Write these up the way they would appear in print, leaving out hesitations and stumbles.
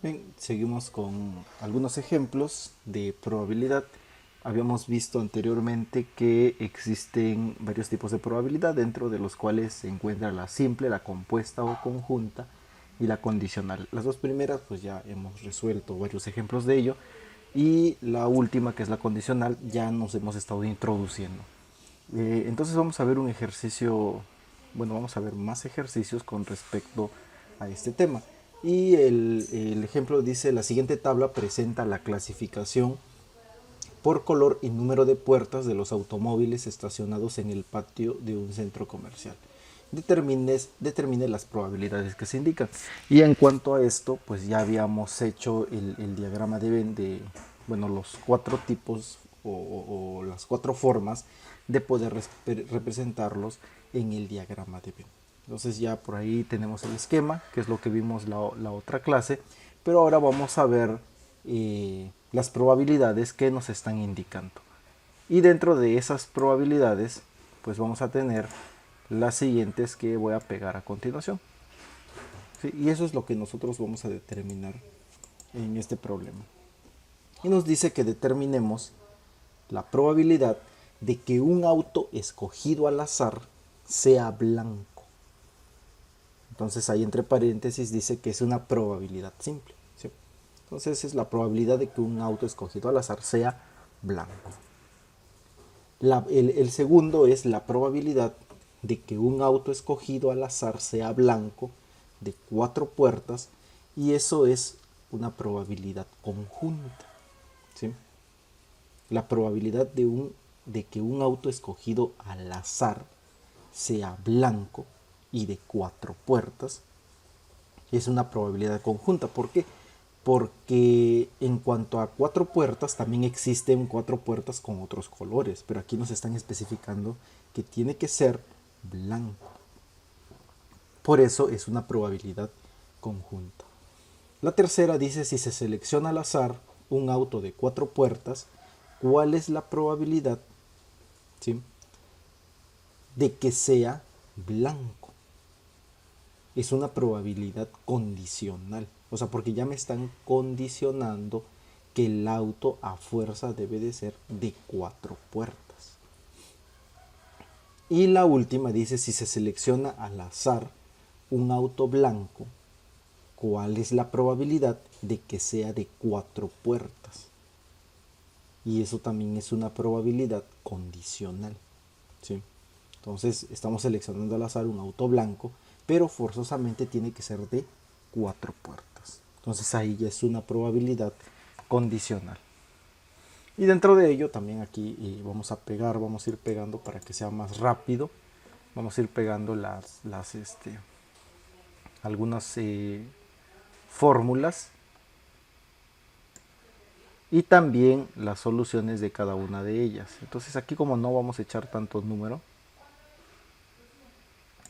Bien, seguimos con algunos ejemplos de probabilidad. Habíamos visto anteriormente que existen varios tipos de probabilidad, dentro de los cuales se encuentra la simple, la compuesta o conjunta y la condicional. Las dos primeras pues ya hemos resuelto varios ejemplos de ello, y la última, que es la condicional, ya nos hemos estado introduciendo. Entonces vamos a ver un ejercicio, bueno, vamos a ver más ejercicios con respecto a este tema. Y el ejemplo dice: la siguiente tabla presenta la clasificación por color y número de puertas de los automóviles estacionados en el patio de un centro comercial. Determine las probabilidades que se indican. Y en cuanto a esto, pues ya habíamos hecho el diagrama bueno, los cuatro tipos o las cuatro formas de poder representarlos en el diagrama de Venn. Entonces ya por ahí tenemos el esquema, que es lo que vimos la otra clase, pero ahora vamos a ver las probabilidades que nos están indicando. Y dentro de esas probabilidades, pues vamos a tener las siguientes que voy a pegar a continuación. ¿Sí? Y eso es lo que nosotros vamos a determinar en este problema. Y nos dice que determinemos la probabilidad de que un auto escogido al azar sea blanco. Entonces ahí entre paréntesis dice que es una probabilidad simple. ¿Sí? Entonces es la probabilidad de que un auto escogido al azar sea blanco. El segundo es la probabilidad de que un auto escogido al azar sea blanco, de 4 puertas, y eso es una probabilidad conjunta. ¿Sí? La probabilidad de que un auto escogido al azar sea blanco y de 4 puertas es una probabilidad conjunta. ¿Por qué? Porque en cuanto a 4 puertas, también existen 4 puertas con otros colores, pero aquí nos están especificando que tiene que ser blanco. Por eso es una probabilidad conjunta. La tercera dice: si se selecciona al azar un auto de 4 puertas, ¿cuál es la probabilidad, ¿sí?, de que sea blanco? Es una probabilidad condicional. O sea, porque ya me están condicionando que el auto a fuerza debe de ser de 4 puertas. Y la última dice: si se selecciona al azar un auto blanco, ¿cuál es la probabilidad de que sea de 4 puertas? Y eso también es una probabilidad condicional. ¿Sí? Entonces estamos seleccionando al azar un auto blanco, pero forzosamente tiene que ser de 4 puertas. Entonces ahí ya es una probabilidad condicional. Y dentro de ello también aquí vamos a ir pegando para que sea más rápido. Vamos a ir pegando algunas fórmulas y también las soluciones de cada una de ellas. Entonces aquí, como no vamos a echar tantos números,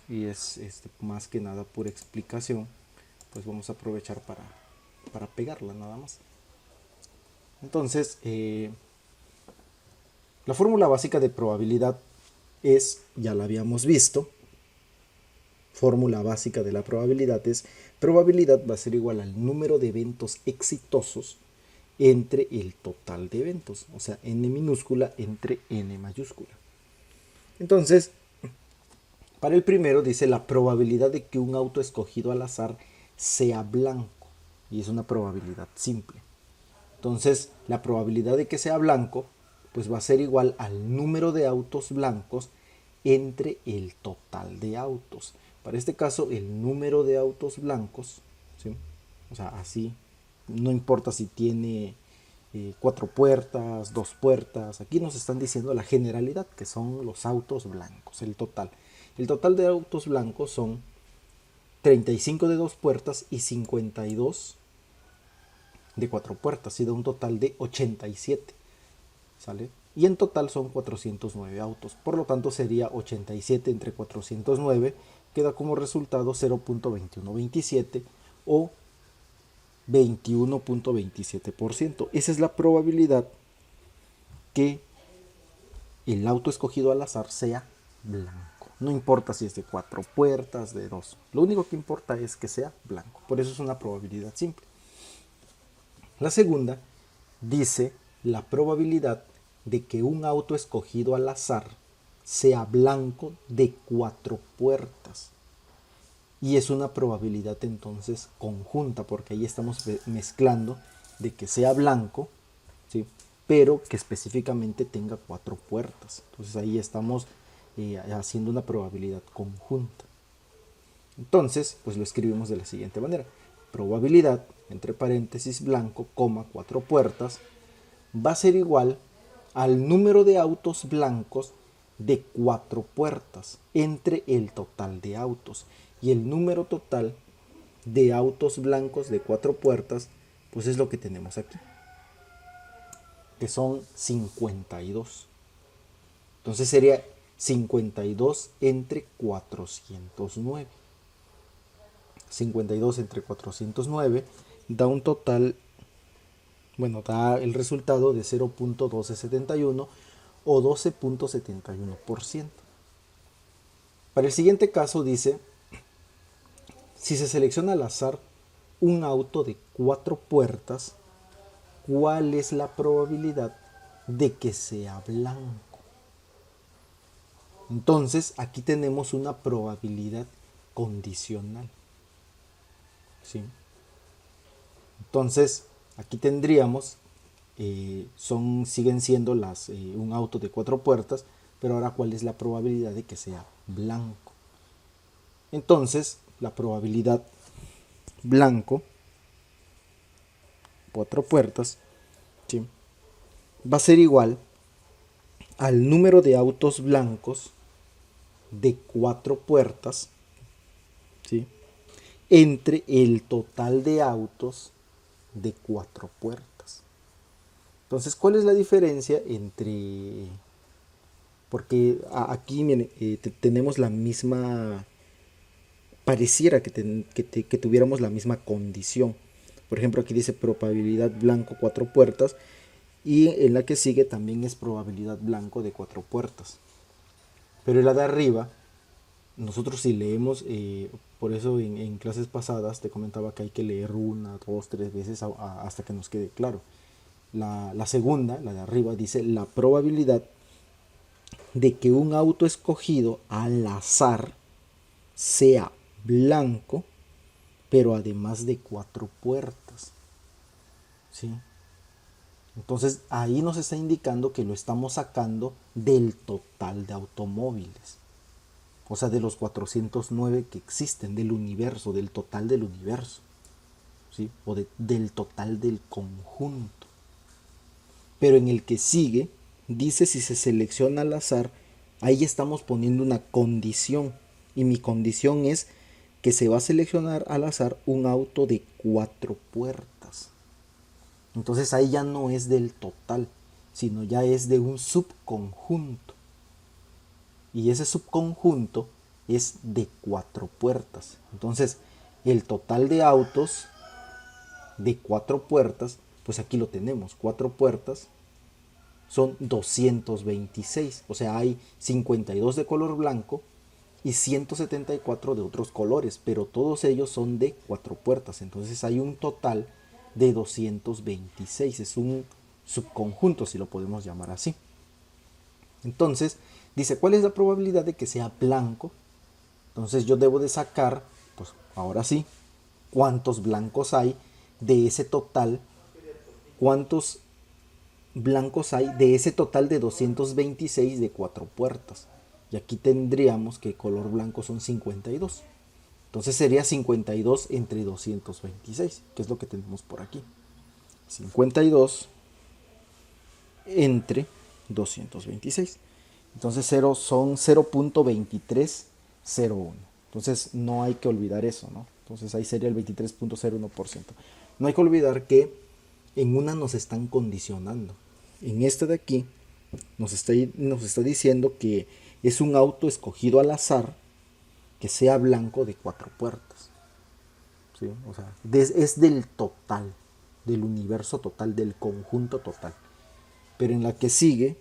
y es más que nada pura explicación, pues vamos a aprovechar para pegarla nada más. Entonces, la fórmula básica de probabilidad es, ya la habíamos visto, fórmula básica de la probabilidad es: probabilidad va a ser igual al número de eventos exitosos entre el total de eventos, o sea, n minúscula entre n mayúscula. Entonces, para el primero dice la probabilidad de que un auto escogido al azar sea blanco, y es una probabilidad simple. Entonces, la probabilidad de que sea blanco pues va a ser igual al número de autos blancos entre el total de autos. Para este caso, el número de autos blancos, ¿sí?, o sea, así, no importa si tiene 4 puertas, 2 puertas, aquí nos están diciendo la generalidad, que son los autos blancos, el total. El total de autos blancos son 35 de 2 puertas y 52 de 4 puertas, y da un total de 87. ¿Sale? Y en total son 409 autos. Por lo tanto sería 87 entre 409, queda como resultado 0.2127 o 21.27%. Esa es la probabilidad que el auto escogido al azar sea blanco. No importa si es de 4 puertas, de 2. Lo único que importa es que sea blanco. Por eso es una probabilidad simple. La segunda dice la probabilidad de que un auto escogido al azar sea blanco de 4 puertas. Y es una probabilidad entonces conjunta, porque ahí estamos mezclando de que sea blanco, ¿sí? Pero que específicamente tenga 4 puertas. Entonces ahí estamos haciendo una probabilidad conjunta. Entonces, pues lo escribimos de la siguiente manera. Probabilidad, entre paréntesis, blanco, coma, 4 puertas, va a ser igual al número de autos blancos de 4 puertas entre el total de autos. Y el número total de autos blancos de 4 puertas, pues es lo que tenemos aquí, que son 52. Entonces sería 52 entre 409. 52 entre 409 da un total, bueno, da el resultado de 0.1271 o 12.71%. Para el siguiente caso dice, si se selecciona al azar un auto de 4 puertas, ¿cuál es la probabilidad de que sea blanco? Entonces aquí tenemos una probabilidad condicional, ¿sí? Entonces aquí tendríamos, siguen siendo un auto de 4 puertas, pero ahora ¿cuál es la probabilidad de que sea blanco? Entonces la probabilidad blanco, 4 puertas, ¿sí?, va a ser igual al número de autos blancos de 4 puertas, ¿sí?, entre el total de autos de 4 puertas. Entonces, ¿cuál es la diferencia entre...? Porque aquí miren, tenemos la misma... Pareciera que tuviéramos la misma condición. Por ejemplo, aquí dice probabilidad blanco 4 puertas. Y en la que sigue también es probabilidad blanco de 4 puertas. Pero en la de arriba, nosotros si leemos, por eso en clases pasadas te comentaba que hay que leer 1, 2, 3 veces hasta que nos quede claro. La segunda, la de arriba, dice la probabilidad de que un auto escogido al azar sea blanco, pero además de 4 puertas, ¿sí? Entonces ahí nos está indicando que lo estamos sacando del total de automóviles. O sea, de los 409 que existen, del universo, del total del universo, ¿sí? O del total del conjunto. Pero en el que sigue, dice si se selecciona al azar, ahí estamos poniendo una condición. Y mi condición es que se va a seleccionar al azar un auto de 4 puertas. Entonces ahí ya no es del total, sino ya es de un subconjunto. Y ese subconjunto es de 4 puertas. Entonces el total de autos de 4 puertas, pues aquí lo tenemos, 4 puertas son 226. O sea, hay 52 de color blanco y 174 de otros colores, pero todos ellos son de 4 puertas. Entonces hay un total de 226. Es un subconjunto, si lo podemos llamar así. Entonces dice, ¿cuál es la probabilidad de que sea blanco? Entonces yo debo de sacar, pues ahora sí, cuántos blancos hay de ese total, cuántos blancos hay de ese total de 226 de 4 puertas. Y aquí tendríamos que color blanco son 52. Entonces sería 52 entre 226, que es lo que tenemos por aquí. 52 entre 226. Entonces 0 son 0.2301. Entonces no hay que olvidar eso, ¿no? Entonces ahí sería el 23.01%. No hay que olvidar que en una nos están condicionando. En este de aquí nos está diciendo que es un auto escogido al azar que sea blanco de 4 puertas. ¿Sí? O sea, es del total, del universo total, del conjunto total. Pero en la que sigue,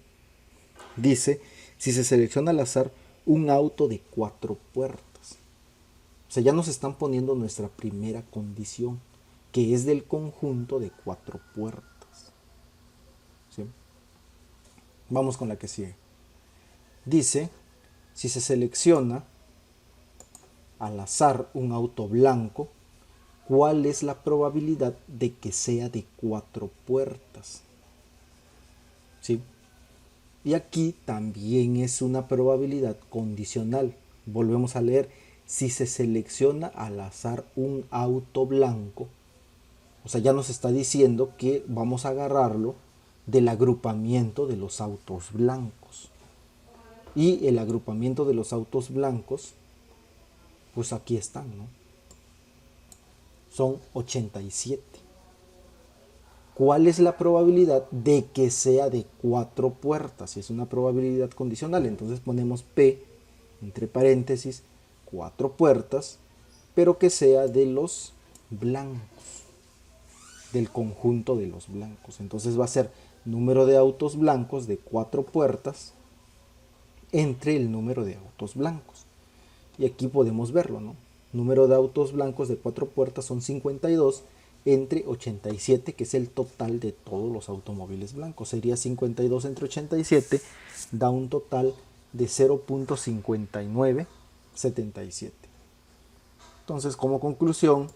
dice, si se selecciona al azar un auto de 4 puertas. O sea, ya nos están poniendo nuestra primera condición, que es del conjunto de 4 puertas. ¿Sí? Vamos con la que sigue. Dice, si se selecciona al azar un auto blanco, ¿cuál es la probabilidad de que sea de 4 puertas? ¿Sí? Y aquí también es una probabilidad condicional. Volvemos a leer, si se selecciona al azar un auto blanco, o sea, ya nos está diciendo que vamos a agarrarlo del agrupamiento de los autos blancos. Y el agrupamiento de los autos blancos, pues aquí están, ¿no? Son 87. ¿Cuál es la probabilidad de que sea de 4 puertas? Es una probabilidad condicional, entonces ponemos P entre paréntesis 4 puertas, pero que sea de los blancos, del conjunto de los blancos. Entonces va a ser número de autos blancos de 4 puertas entre el número de autos blancos. Y aquí podemos verlo, ¿no? Número de autos blancos de 4 puertas son 52 entre 87, que es el total de todos los automóviles blancos. Sería 52 entre 87, da un total de 0.5977. Entonces, como conclusión,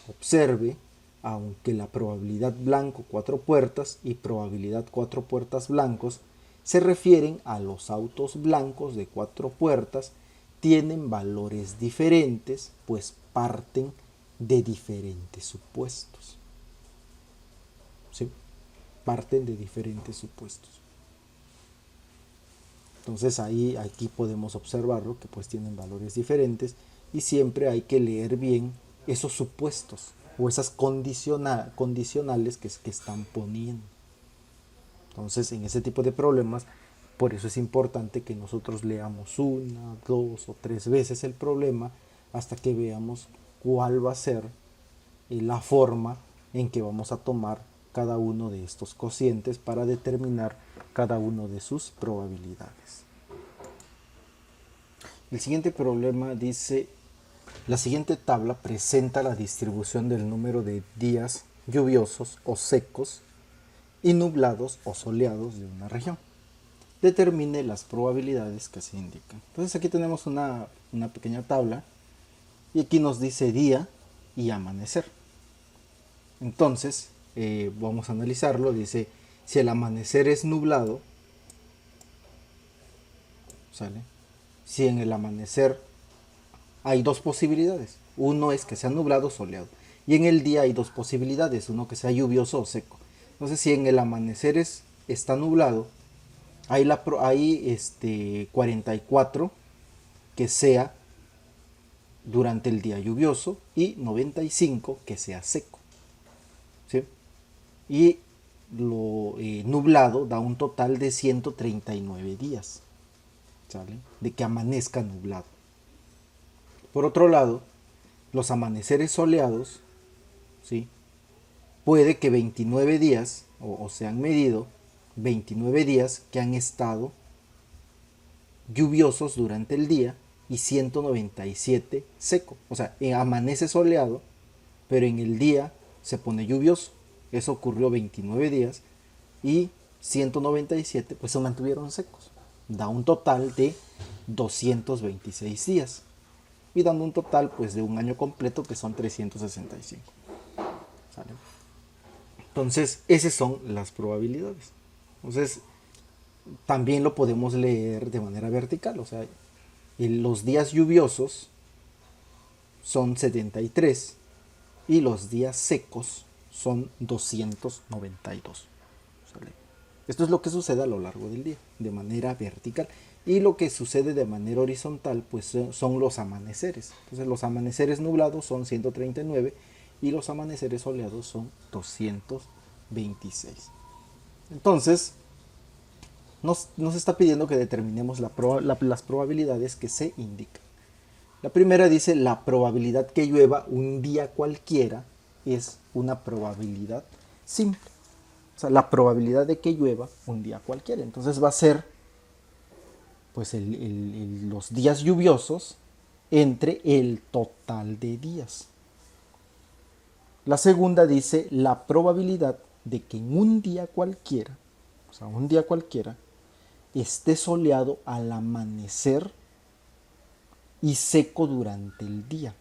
observe, aunque la probabilidad blanco 4 puertas y probabilidad 4 puertas blancos se refieren a los autos blancos de 4 puertas, tienen valores diferentes, pues parten de diferentes supuestos. ¿Sí? Parten de diferentes supuestos. Entonces aquí podemos observarlo, que pues tienen valores diferentes, y siempre hay que leer bien esos supuestos o esas condicionales que están poniendo. Entonces, en ese tipo de problemas, por eso es importante que nosotros leamos 1, 2 o 3 veces el problema hasta que veamos cuál va a ser la forma en que vamos a tomar cada uno de estos cocientes para determinar cada uno de sus probabilidades. El siguiente problema dice, la siguiente tabla presenta la distribución del número de días lluviosos o secos y nublados o soleados de una región. Determine las probabilidades que se indican. Entonces aquí tenemos una pequeña tabla y aquí nos dice día y amanecer. Entonces vamos a analizarlo. Dice, si el amanecer es nublado, ¿sale? Si en el amanecer hay dos posibilidades. Uno es que sea nublado o soleado. Y en el día hay dos posibilidades. Uno que sea lluvioso o seco. Entonces si en el amanecer está nublado, hay 44 que sea durante el día lluvioso y 95 que sea seco. ¿Sí? Y lo nublado da un total de 139 días, ¿sale? De que amanezca nublado. Por otro lado, los amaneceres soleados, ¿sí? Puede que 29 días, o se han medido 29 días que han estado lluviosos durante el día y 197 seco. O sea, amanece soleado, pero en el día se pone lluvioso. Eso ocurrió 29 días y 197 pues se mantuvieron secos. Da un total de 226 días. Y dando un total pues de un año completo que son 365. ¿Sale? Entonces, esas son las probabilidades. Entonces, también lo podemos leer de manera vertical. O sea, los días lluviosos son 73 y los días secos son 292. ¿Sale? Esto es lo que sucede a lo largo del día, de manera vertical. Y lo que sucede de manera horizontal, pues son los amaneceres. Entonces los amaneceres nublados son 139 y los amaneceres soleados son 226. Entonces, nos está pidiendo que determinemos las probabilidades que se indican. La primera dice, la probabilidad que llueva un día cualquiera es una probabilidad simple. O sea, la probabilidad de que llueva un día cualquiera. Entonces va a ser pues los días lluviosos entre el total de días. La segunda dice la probabilidad de que en un día cualquiera, o sea, un día cualquiera, esté soleado al amanecer y seco durante el día.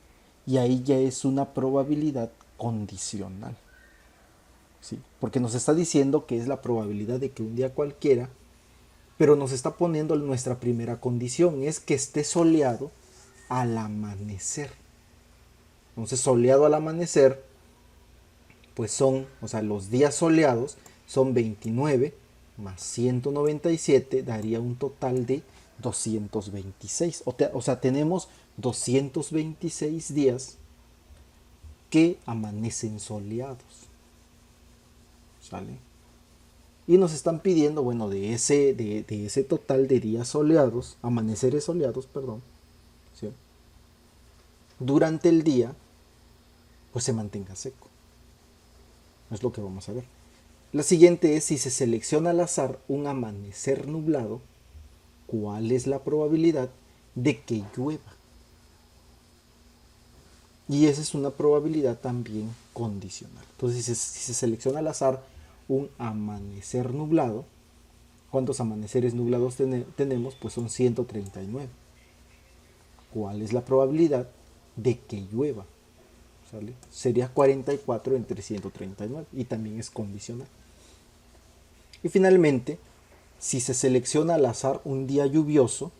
Y ahí ya es una probabilidad condicional. ¿Sí? Porque nos está diciendo que es la probabilidad de que un día cualquiera, pero nos está poniendo nuestra primera condición, es que esté soleado al amanecer. Entonces, soleado al amanecer, pues son, o sea, los días soleados son 29 más 197, daría un total de 226. O sea, tenemos 226 días que amanecen soleados. ¿Sale? Y nos están pidiendo, bueno, de ese total de días soleados, amaneceres soleados, perdón, ¿sí? Durante el día, pues se mantenga seco. Es lo que vamos a ver. La siguiente es si se selecciona al azar un amanecer nublado, ¿cuál es la probabilidad de que llueva? Y esa es una probabilidad también condicional. Entonces, si se selecciona al azar un amanecer nublado, ¿cuántos amaneceres nublados tenemos? Pues son 139. ¿Cuál es la probabilidad de que llueva? ¿Sale? Sería 44 entre 139 y también es condicional. Y finalmente, si se selecciona al azar un día lluvioso,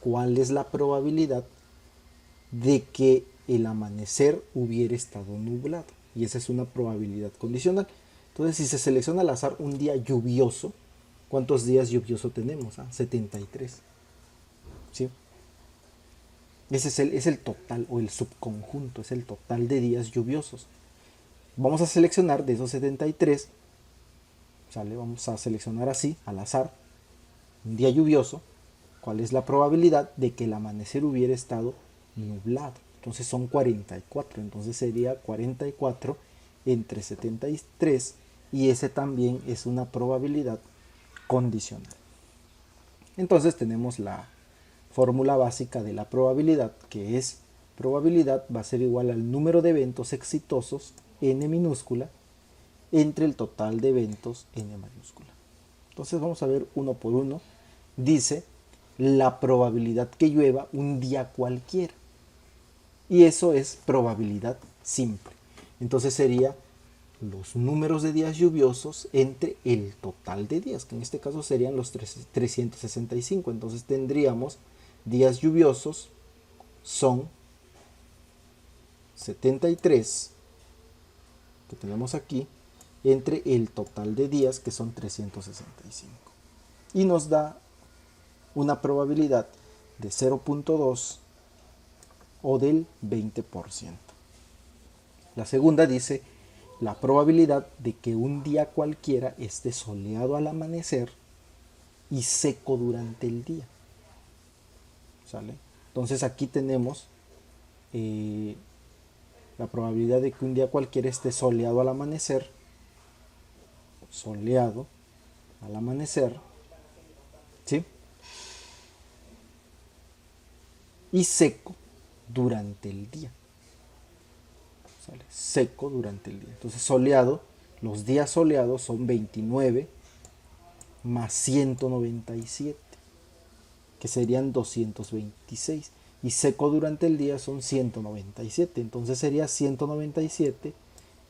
¿cuál es la probabilidad de que el amanecer hubiera estado nublado? Y esa es una probabilidad condicional. Entonces, si se selecciona al azar un día lluvioso, ¿cuántos días lluviosos tenemos? 73. ¿Sí? Ese es el total o el subconjunto, es el total de días lluviosos. Vamos a seleccionar de esos 73, ¿sale? Vamos a seleccionar así, al azar, un día lluvioso. ¿Cuál es la probabilidad de que el amanecer hubiera estado nublado? Entonces son 44, entonces sería 44 entre 73 y ese también es una probabilidad condicional. Entonces tenemos la fórmula básica de la probabilidad, que es probabilidad va a ser igual al número de eventos exitosos n minúscula entre el total de eventos n mayúscula. Entonces vamos a ver uno por uno. Dice la probabilidad que llueva un día cualquiera. Y eso es probabilidad simple. Entonces sería los números de días lluviosos entre el total de días, que en este caso serían los 365. Entonces tendríamos días lluviosos son 73, que tenemos aquí, entre el total de días, que son 365. Y nos da una probabilidad de 0.2 o del 20%. La segunda dice la probabilidad de que un día cualquiera esté soleado al amanecer y seco durante el día. ¿Sale? Entonces aquí tenemos la probabilidad de que un día cualquiera esté soleado al amanecer, soleado al amanecer, ¿sí? Y seco durante el día. ¿Sale? Seco durante el día. Entonces soleado, los días soleados son 29 más 197, que serían 226. Y seco durante el día son 197. Entonces sería 197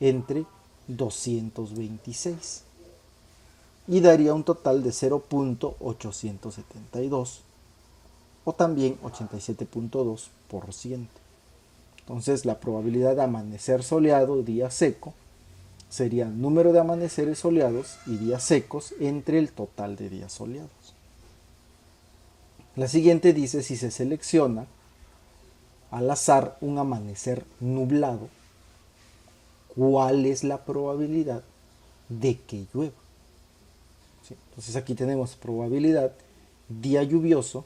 entre 226. Y daría un total de 0.872 o también 87.2%. Entonces la probabilidad de amanecer soleado, día seco, sería número de amaneceres soleados y días secos entre el total de días soleados. La siguiente dice si se selecciona al azar un amanecer nublado, ¿cuál es la probabilidad de que llueva? ¿Sí? Entonces aquí tenemos probabilidad día lluvioso,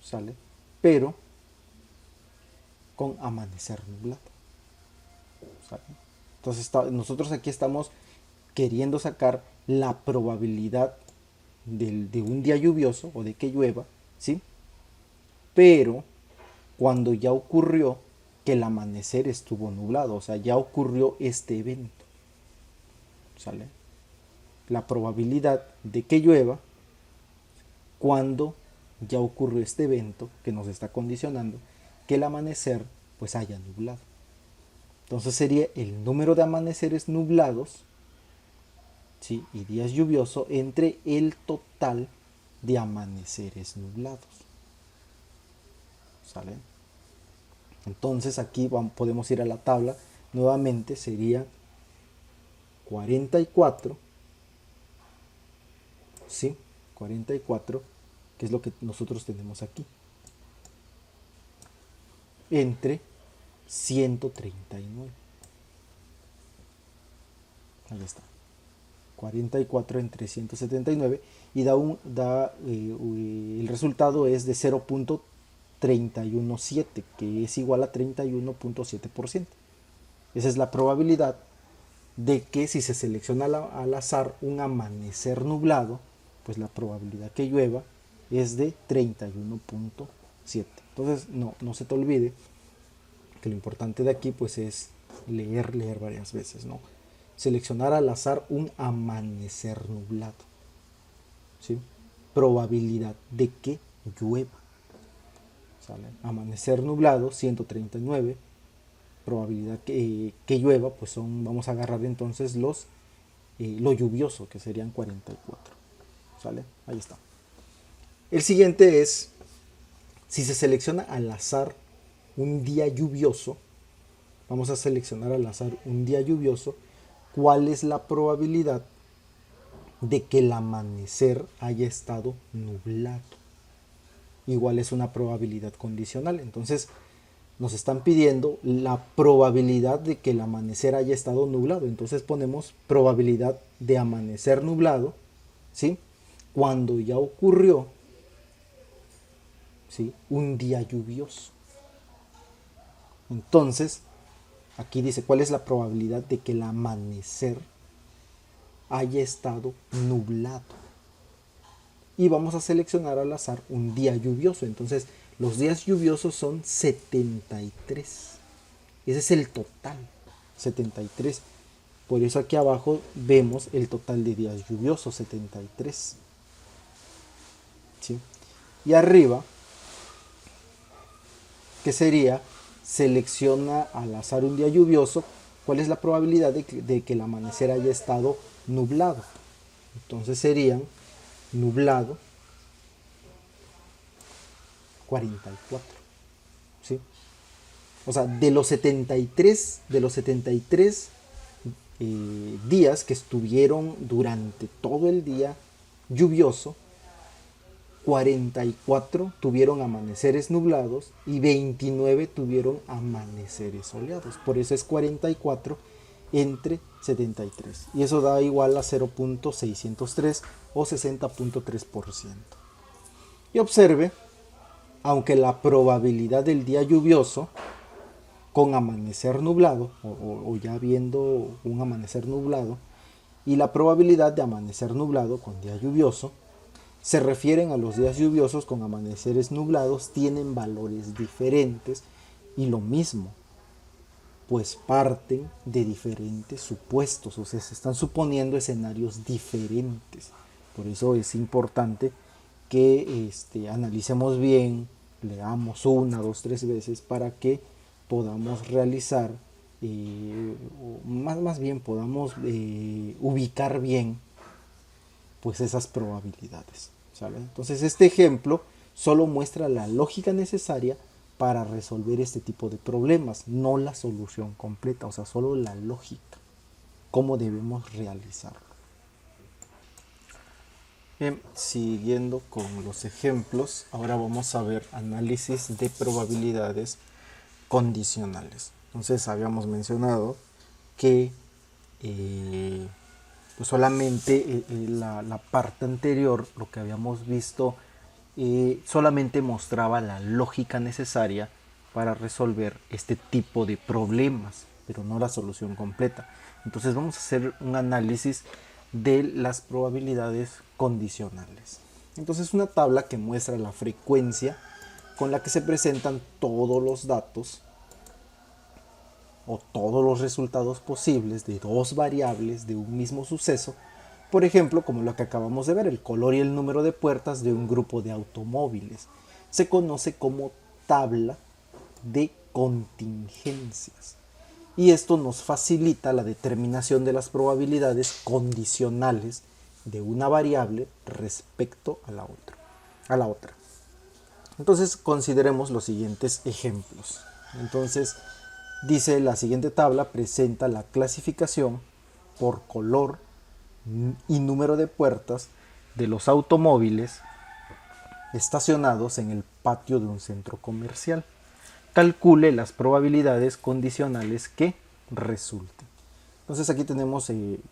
¿sale? Pero con amanecer nublado. ¿Sale? Entonces nosotros aquí estamos queriendo sacar la probabilidad de un día lluvioso o de que llueva, ¿sí? Pero cuando ya ocurrió que el amanecer estuvo nublado, o sea, ya ocurrió este evento, ¿sale? La probabilidad de que llueva cuando ya ocurrió este evento que nos está condicionando que el amanecer pues haya nublado. Entonces sería el número de amaneceres nublados, ¿sí?, y días lluviosos entre el total de amaneceres nublados, ¿sale? Entonces aquí podemos ir a la tabla. Nuevamente sería 44, ¿sí? 44, que es lo que nosotros tenemos aquí, entre 139. Ahí está. 44 entre 179 y el resultado es de 0.317, que es igual a 31.7%. Esa es la probabilidad de que si se selecciona al azar un amanecer nublado, pues la probabilidad que llueva es de 31.7. Entonces no se te olvide que lo importante de aquí pues es leer varias veces, ¿no? Seleccionar al azar un amanecer nublado, ¿sí? Probabilidad de que llueva, ¿sale? Amanecer nublado 139, probabilidad que llueva pues vamos a agarrar entonces lo lluvioso, que serían 44, ¿sale? Ahí está. El siguiente es, si se selecciona al azar un día lluvioso, vamos a seleccionar al azar un día lluvioso, ¿cuál es la probabilidad de que el amanecer haya estado nublado? Igual es una probabilidad condicional. Entonces nos están pidiendo la probabilidad de que el amanecer haya estado nublado. Entonces ponemos probabilidad de amanecer nublado, ¿sí?, cuando ya ocurrió, ¿sí?, un día lluvioso. Entonces aquí dice cuál es la probabilidad de que el amanecer haya estado nublado. Y vamos a seleccionar al azar un día lluvioso. Entonces los días lluviosos son 73. Ese es el total, 73. Por eso aquí abajo vemos el total de días lluviosos, 73. ¿Sí? Y arriba, que sería, selecciona al azar un día lluvioso, ¿cuál es la probabilidad de que el amanecer haya estado nublado? Entonces serían nublado 44, ¿sí? O sea, de los 73 días que estuvieron durante todo el día lluvioso, 44 tuvieron amaneceres nublados y 29 tuvieron amaneceres soleados. Por eso es 44 entre 73. Y eso da igual a 0.603 o 60.3%. Y observe, aunque la probabilidad del día lluvioso con amanecer nublado, o ya viendo un amanecer nublado, y la probabilidad de amanecer nublado con día lluvioso, se refieren a los días lluviosos con amaneceres nublados, tienen valores diferentes y lo mismo, pues parten de diferentes supuestos, o sea, se están suponiendo escenarios diferentes. Por eso es importante que analicemos bien, leamos una, dos, tres veces para que podamos realizar, más bien podamos ubicar bien pues esas probabilidades, ¿sale? Entonces este ejemplo solo muestra la lógica necesaria para resolver este tipo de problemas, no la solución completa, o sea, solo la lógica, cómo debemos realizarlo. Bien, siguiendo con los ejemplos, ahora vamos a ver análisis de probabilidades condicionales. Entonces habíamos mencionado que pues solamente la parte anterior, lo que habíamos visto, solamente mostraba la lógica necesaria para resolver este tipo de problemas, pero no la solución completa. Entonces vamos a hacer un análisis de las probabilidades condicionales. Entonces una tabla que muestra la frecuencia con la que se presentan todos los datos o todos los resultados posibles de dos variables de un mismo suceso, por ejemplo, como lo que acabamos de ver, el color y el número de puertas de un grupo de automóviles. Se conoce como tabla de contingencias. Y esto nos facilita la determinación de las probabilidades condicionales de una variable respecto a la otra. Entonces consideremos los siguientes ejemplos. Entonces dice la siguiente tabla presenta la clasificación por color y número de puertas de los automóviles estacionados en el patio de un centro comercial. Calcule las probabilidades condicionales que resulten. Entonces aquí tenemos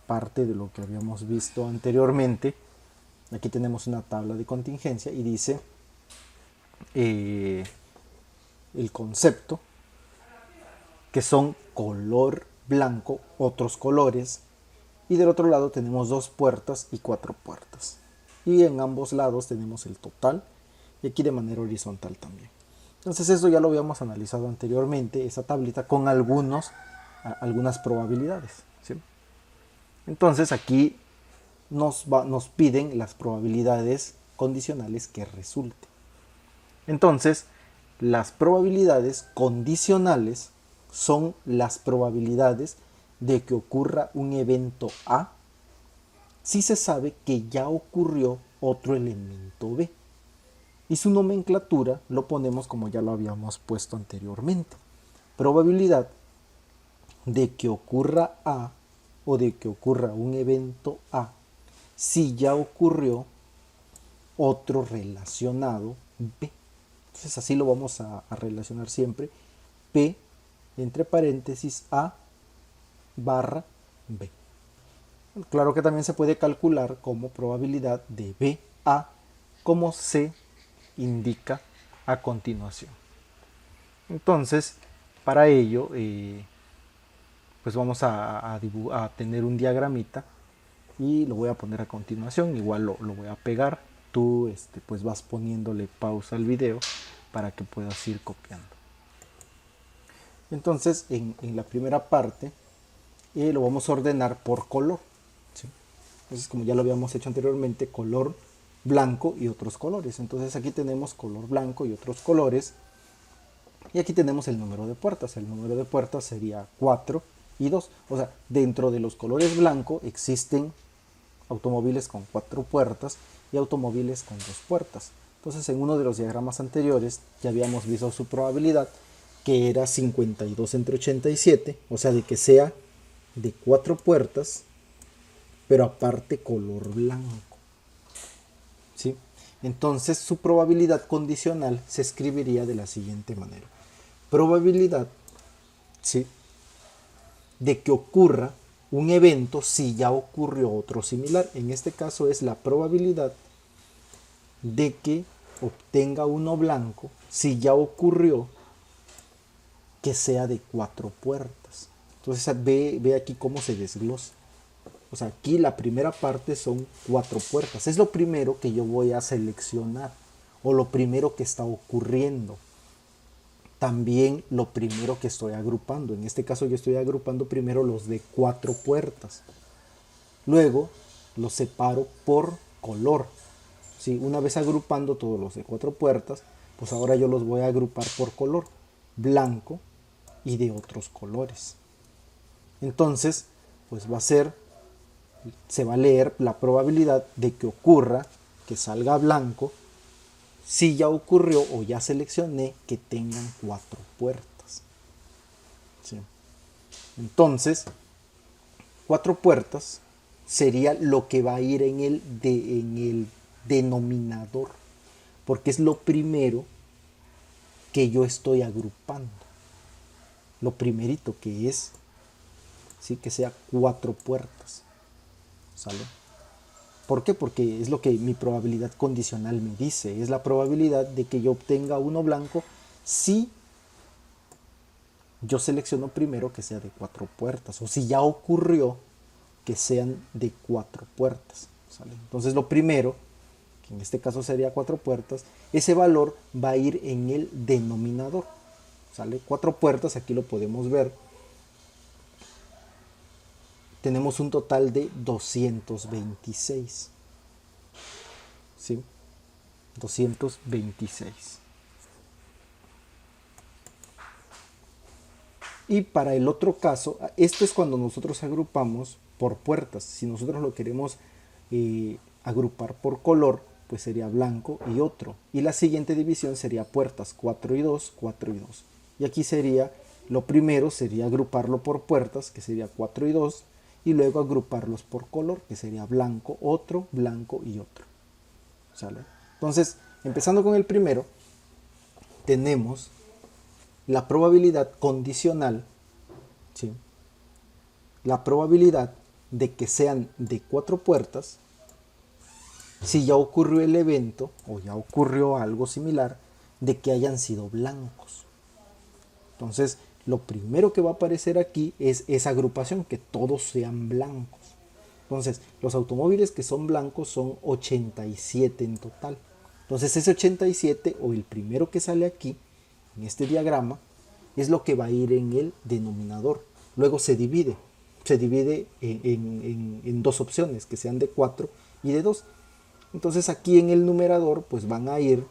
parte de lo que habíamos visto anteriormente. Aquí tenemos una tabla de contingencia y dice el concepto, que son color blanco, otros colores, y del otro lado tenemos 2 puertas y 4 puertas. Y en ambos lados tenemos el total y aquí de manera horizontal también. Entonces eso ya lo habíamos analizado anteriormente, esa tablita con algunas probabilidades, ¿sí? Entonces aquí nos piden las probabilidades condicionales que resulten. Entonces las probabilidades condicionales son las probabilidades de que ocurra un evento A si se sabe que ya ocurrió otro elemento B. Y su nomenclatura lo ponemos como ya lo habíamos puesto anteriormente. Probabilidad de que ocurra A o de que ocurra un evento A si ya ocurrió otro relacionado B. Entonces así lo vamos a relacionar siempre. P entre paréntesis A barra B. Claro que también se puede calcular como probabilidad de B A como se indica a continuación. Entonces, para ello, pues vamos a tener un diagramita y lo voy a poner a continuación. Igual lo voy a pegar. Tú pues vas poniéndole pausa al video para que puedas ir copiando. Entonces, en la primera parte lo vamos a ordenar por color, ¿sí? Entonces, como ya lo habíamos hecho anteriormente, color blanco y otros colores. Entonces aquí tenemos color blanco y otros colores. Y aquí tenemos el número de puertas. El número de puertas sería 4 y 2. O sea, dentro de los colores blanco existen automóviles con 4 puertas y automóviles con 2 puertas. Entonces en uno de los diagramas anteriores ya habíamos visto su probabilidad, que era 52 entre 87. O sea, de que sea de 4 puertas, pero aparte color blanco, ¿sí? Entonces su probabilidad condicional se escribiría de la siguiente manera. Probabilidad, ¿sí?, de que ocurra un evento si ya ocurrió otro similar. En este caso es la probabilidad de que obtenga uno blanco si ya ocurrió que sea de 4 puertas. Entonces ve aquí cómo se desglosa. O sea, aquí la primera parte son 4 puertas. Es lo primero que yo voy a seleccionar o lo primero que está ocurriendo. También lo primero que estoy agrupando. En este caso yo estoy agrupando primero los de 4 puertas. Luego los separo por color. ¿Sí? Una vez agrupando todos los de 4 puertas, pues ahora yo los voy a agrupar por color. Blanco y de otros colores. Entonces, pues se va a leer la probabilidad de que ocurra, que salga blanco, si ya ocurrió o ya seleccioné que tengan 4 puertas. ¿Sí? Entonces, 4 puertas sería lo que va a ir en el denominador, porque es lo primero que yo estoy agrupando. Lo primerito que es, ¿sí?, que sea 4 puertas. ¿Sale? ¿Por qué? Porque es lo que mi probabilidad condicional me dice. Es la probabilidad de que yo obtenga uno blanco si yo selecciono primero que sea de 4 puertas. O si ya ocurrió que sean de 4 puertas. ¿Sale? Entonces lo primero, que en este caso sería 4 puertas, ese valor va a ir en el denominador. ¿Sale? 4 puertas, aquí lo podemos ver. tenemos un total de 226. ¿Sí? 226. Y para el otro caso, esto es cuando nosotros agrupamos por puertas. Si nosotros lo queremos agrupar por color, pues sería blanco y otro. Y la siguiente división sería puertas, 4 y 2, 4 y 2. Y aquí sería, lo primero sería agruparlo por puertas, que sería 4 y 2, y luego agruparlos por color, que sería blanco y otro. ¿Sale? Entonces, empezando con el primero, tenemos la probabilidad condicional, ¿sí? La probabilidad de que sean de 4 puertas, si ya ocurrió el evento o ya ocurrió algo similar, de que hayan sido blancos. Entonces, lo primero que va a aparecer aquí es esa agrupación, que todos sean blancos. Entonces, los automóviles que son blancos son 87 en total. Entonces, ese 87, o el primero que sale aquí, en este diagrama, es lo que va a ir en el denominador. Luego se divide en dos opciones, que sean de 4 y de 2. Entonces aquí en el numerador pues van a ir,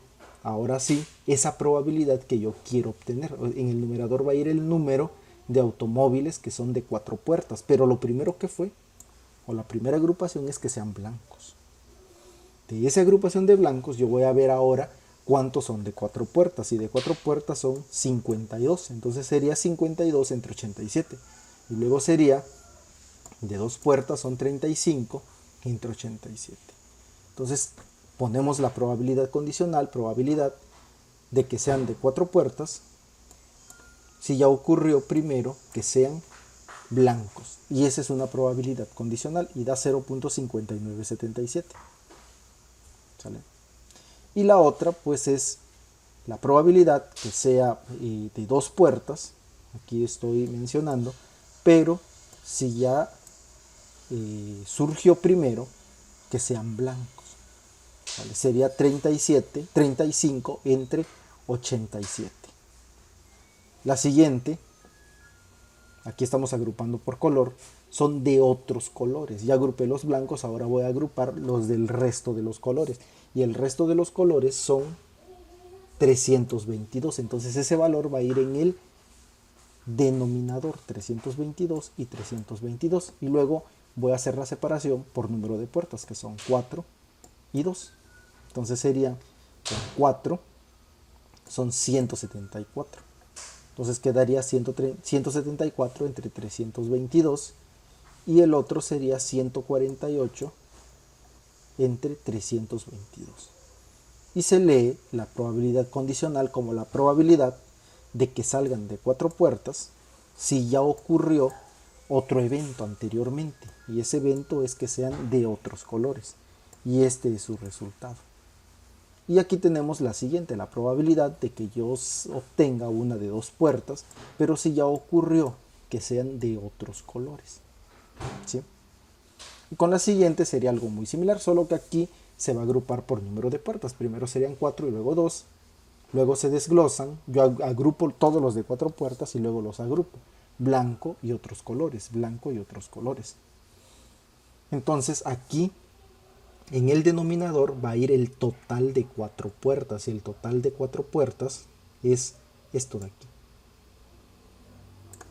ahora sí, esa probabilidad que yo quiero obtener. En el numerador va a ir el número de automóviles que son de 4 puertas, pero lo primero que fue, o la primera agrupación, es que sean blancos. De esa agrupación de blancos yo voy a ver ahora cuántos son de 4 puertas, y de 4 puertas son 52, entonces sería 52 entre 87, y luego sería de 2 puertas son 35 entre 87. Entonces ponemos la probabilidad condicional, probabilidad de que sean de 4 puertas, si ya ocurrió primero que sean blancos, y esa es una probabilidad condicional y da 0.5977. ¿Sale? Y la otra pues es la probabilidad que sea de 2 puertas, aquí estoy mencionando, pero si ya surgió primero que sean blancos. ¿Vale? Sería 35 entre 87. La siguiente, aquí estamos agrupando por color, son de otros colores. Ya agrupé los blancos, ahora voy a agrupar los del resto de los colores. Y el resto de los colores son 322. Entonces ese valor va a ir en el denominador, 322 y 322. Y luego voy a hacer la separación por número de puertas, que son 4 y 2. Entonces serían 4, son 174. Entonces quedaría 174 entre 322, y el otro sería 148 entre 322. Y se lee la probabilidad condicional como la probabilidad de que salgan de 4 puertas si ya ocurrió otro evento anteriormente, y ese evento es que sean de otros colores, y este es su resultado. Y aquí tenemos la siguiente, la probabilidad de que yo obtenga una de 2 puertas, pero si ya ocurrió que sean de otros colores. ¿Sí? Y con la siguiente sería algo muy similar, solo que aquí se va a agrupar por número de puertas. Primero serían 4 y luego 2. Luego se desglosan, yo agrupo todos los de 4 puertas y luego los agrupo. Blanco y otros colores, blanco y otros colores. Entonces aquí en el denominador va a ir el total de 4 puertas, y el total de 4 puertas es esto de aquí,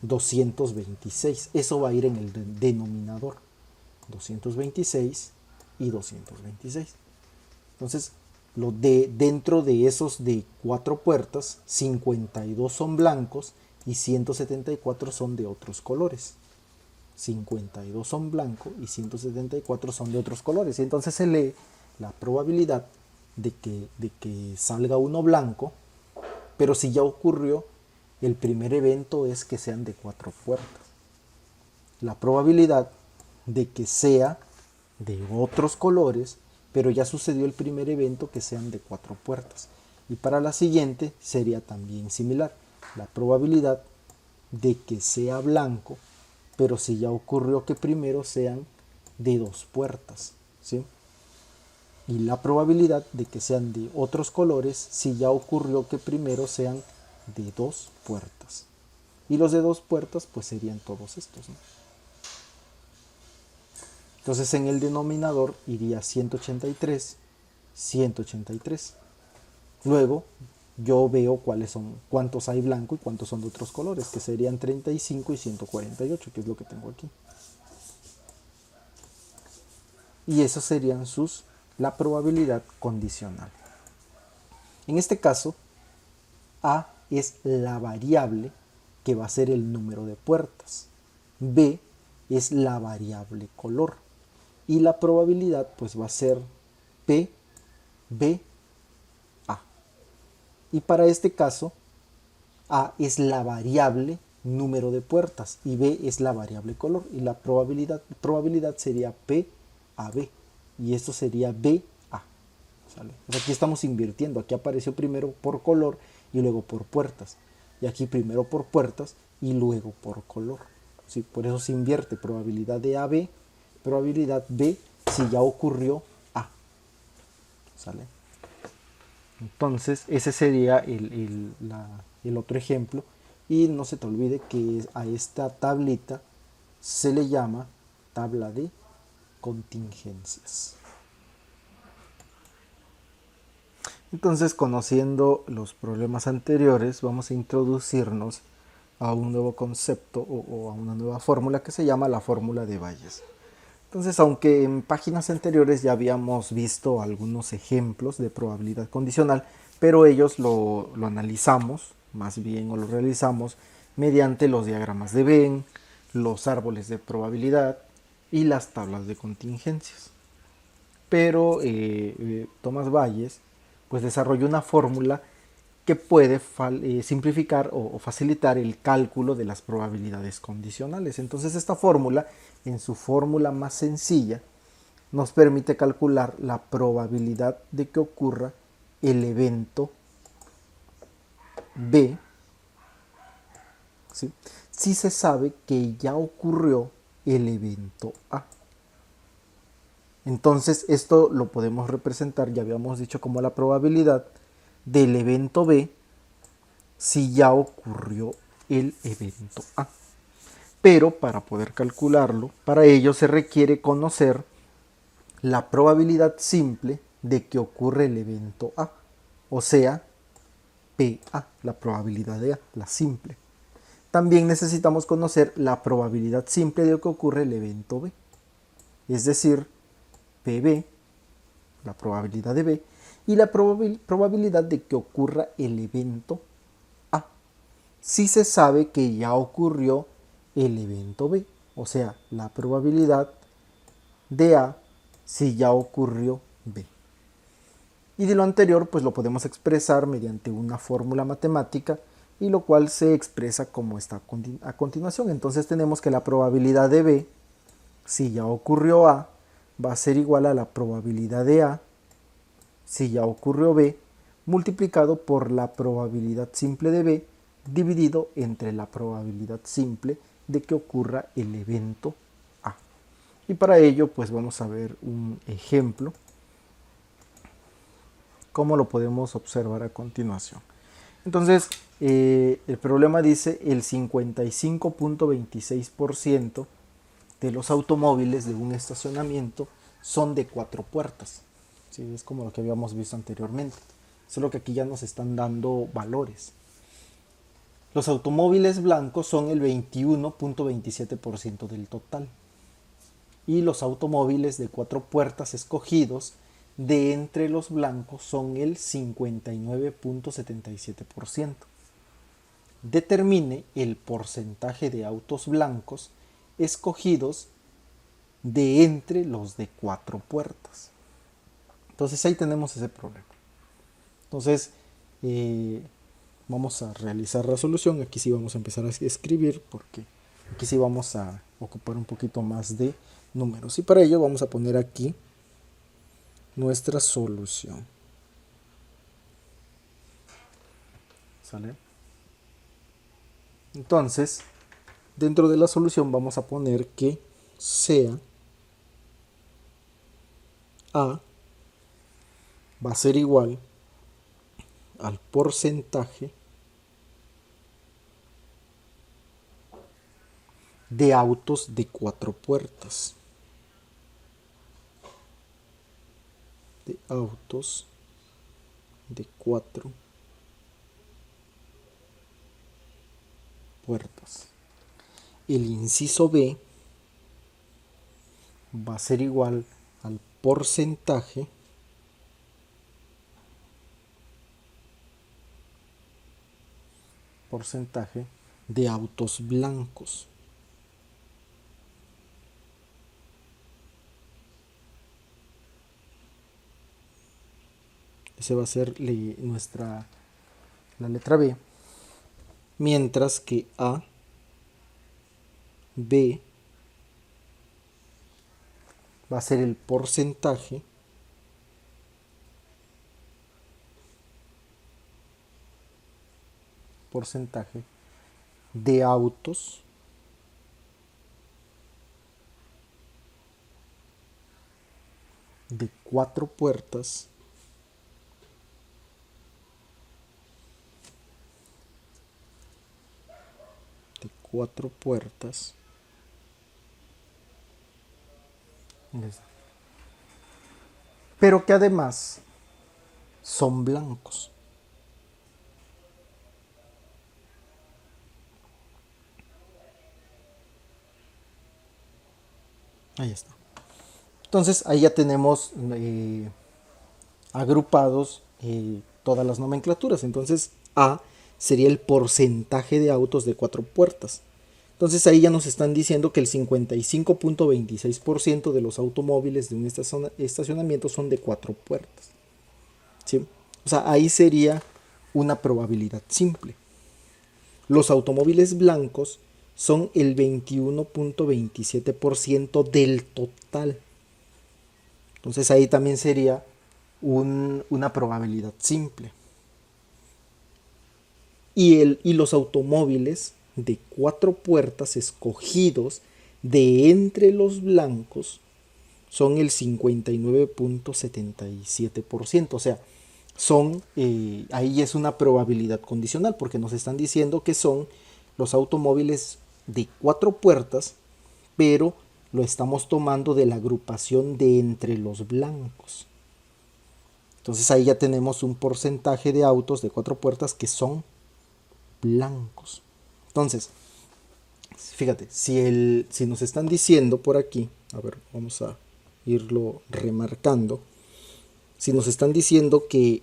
226. Eso va a ir en el denominador, 226 y 226. Entonces, dentro de esos de 4 puertas, 52 son blancos y 174 son de otros colores. 52 son blancos y 174 son de otros colores. Y entonces se lee la probabilidad de que salga uno blanco, pero si ya ocurrió el primer evento es que sean de 4 puertas. La probabilidad de que sea de otros colores, pero ya sucedió el primer evento, que sean de 4 puertas. Y para la siguiente sería también similar. La probabilidad de que sea blanco, pero si ya ocurrió que primero sean de 2 puertas, ¿sí? Y la probabilidad de que sean de otros colores si ya ocurrió que primero sean de 2 puertas. Y los de 2 puertas pues serían todos estos, ¿no? Entonces en el denominador iría 183, 183. Luego yo veo cuántos hay blanco y cuántos son de otros colores, que serían 35 y 148, que es lo que tengo aquí. Y eso serían la probabilidad condicional. En este caso, A es la variable que va a ser el número de puertas. B es la variable color. Y la probabilidad pues va a ser P, B, A. Y para este caso, A es la variable número de puertas y B es la variable color. Y la probabilidad sería P a B. Y esto sería B A. ¿Sale? Pues aquí estamos invirtiendo. Aquí apareció primero por color y luego por puertas. Y aquí primero por puertas y luego por color. ¿Sí? Por eso se invierte probabilidad de AB, probabilidad B si ya ocurrió A. ¿Sale? Entonces ese sería el otro ejemplo. Y no se te olvide que a esta tablita se le llama tabla de contingencias. Entonces, conociendo los problemas anteriores, vamos a introducirnos a un nuevo concepto o a una nueva fórmula que se llama la fórmula de Bayes. Entonces, aunque en páginas anteriores ya habíamos visto algunos ejemplos de probabilidad condicional, pero ellos lo analizamos, más bien, o lo realizamos mediante los diagramas de Venn, los árboles de probabilidad y las tablas de contingencias. Pero Tomás Bayes pues desarrolló una fórmula que puede simplificar o facilitar el cálculo de las probabilidades condicionales. Entonces esta fórmula, en su fórmula más sencilla, nos permite calcular la probabilidad de que ocurra el evento B, ¿sí? Si se sabe que ya ocurrió el evento A. Entonces esto lo podemos representar, ya habíamos dicho, como la probabilidad del evento B si ya ocurrió el evento A. Pero para poder calcularlo, para ello se requiere conocer la probabilidad simple de que ocurre el evento A, o sea, PA, la probabilidad de A, la simple. También necesitamos conocer la probabilidad simple de que ocurre el evento B, es decir, PB, la probabilidad de B, y la probabilidad de que ocurra el evento A, si se sabe que ya ocurrió el evento B, o sea, la probabilidad de A si ya ocurrió B. Y de lo anterior, pues lo podemos expresar mediante una fórmula matemática, y lo cual se expresa como está a continuación. Entonces tenemos que la probabilidad de B, si ya ocurrió A, va a ser igual a la probabilidad de A, si ya ocurrió B, multiplicado por la probabilidad simple de B, dividido entre la probabilidad simple de que ocurra el evento A. Y para ello, pues vamos a ver un ejemplo, como lo podemos observar a continuación. Entonces, el problema dice el 55.26% de los automóviles de un estacionamiento son de 4 puertas. ¿Sí? Es como lo que habíamos visto anteriormente. Solo que aquí ya nos están dando valores. Los automóviles blancos son el 21.27% del total. Y los automóviles de 4 puertas escogidos de entre los blancos son el 59.77%. Determine el porcentaje de autos blancos escogidos de entre los de 4 puertas. Entonces ahí tenemos ese problema. Entonces vamos a realizar la solución. Aquí sí vamos a empezar a escribir, porque aquí sí vamos a ocupar un poquito más de números. Y para ello vamos a poner aquí nuestra solución. ¿Sale? Entonces, dentro de la solución vamos a poner que sea A va a ser igual al porcentaje de autos de 4 puertas. de autos de 4 puertas. El inciso B va a ser igual al porcentaje de autos blancos. Ese va a ser la letra B, mientras que A, B va a ser el porcentaje de autos de 4 puertas pero que además son blancos. Ahí está. Entonces ahí ya tenemos agrupados todas las nomenclaturas. Entonces A sería el porcentaje de autos de 4 puertas. Entonces ahí ya nos están diciendo que el 55.26% de los automóviles de un estacionamiento son de 4 puertas. ¿Sí? O sea, ahí sería una probabilidad simple. Los automóviles blancos son el 21.27% del total. Entonces ahí también sería una probabilidad simple. Y los automóviles de 4 puertas escogidos de entre los blancos son el 59.77%. O sea, ahí es una probabilidad condicional porque nos están diciendo que son los automóviles de 4 puertas, pero lo estamos tomando de la agrupación de entre los blancos. Entonces ahí ya tenemos un porcentaje de autos de 4 puertas que son blancos. Entonces, fíjate, si nos están diciendo por aquí, a ver, vamos a irlo remarcando. Si nos están diciendo que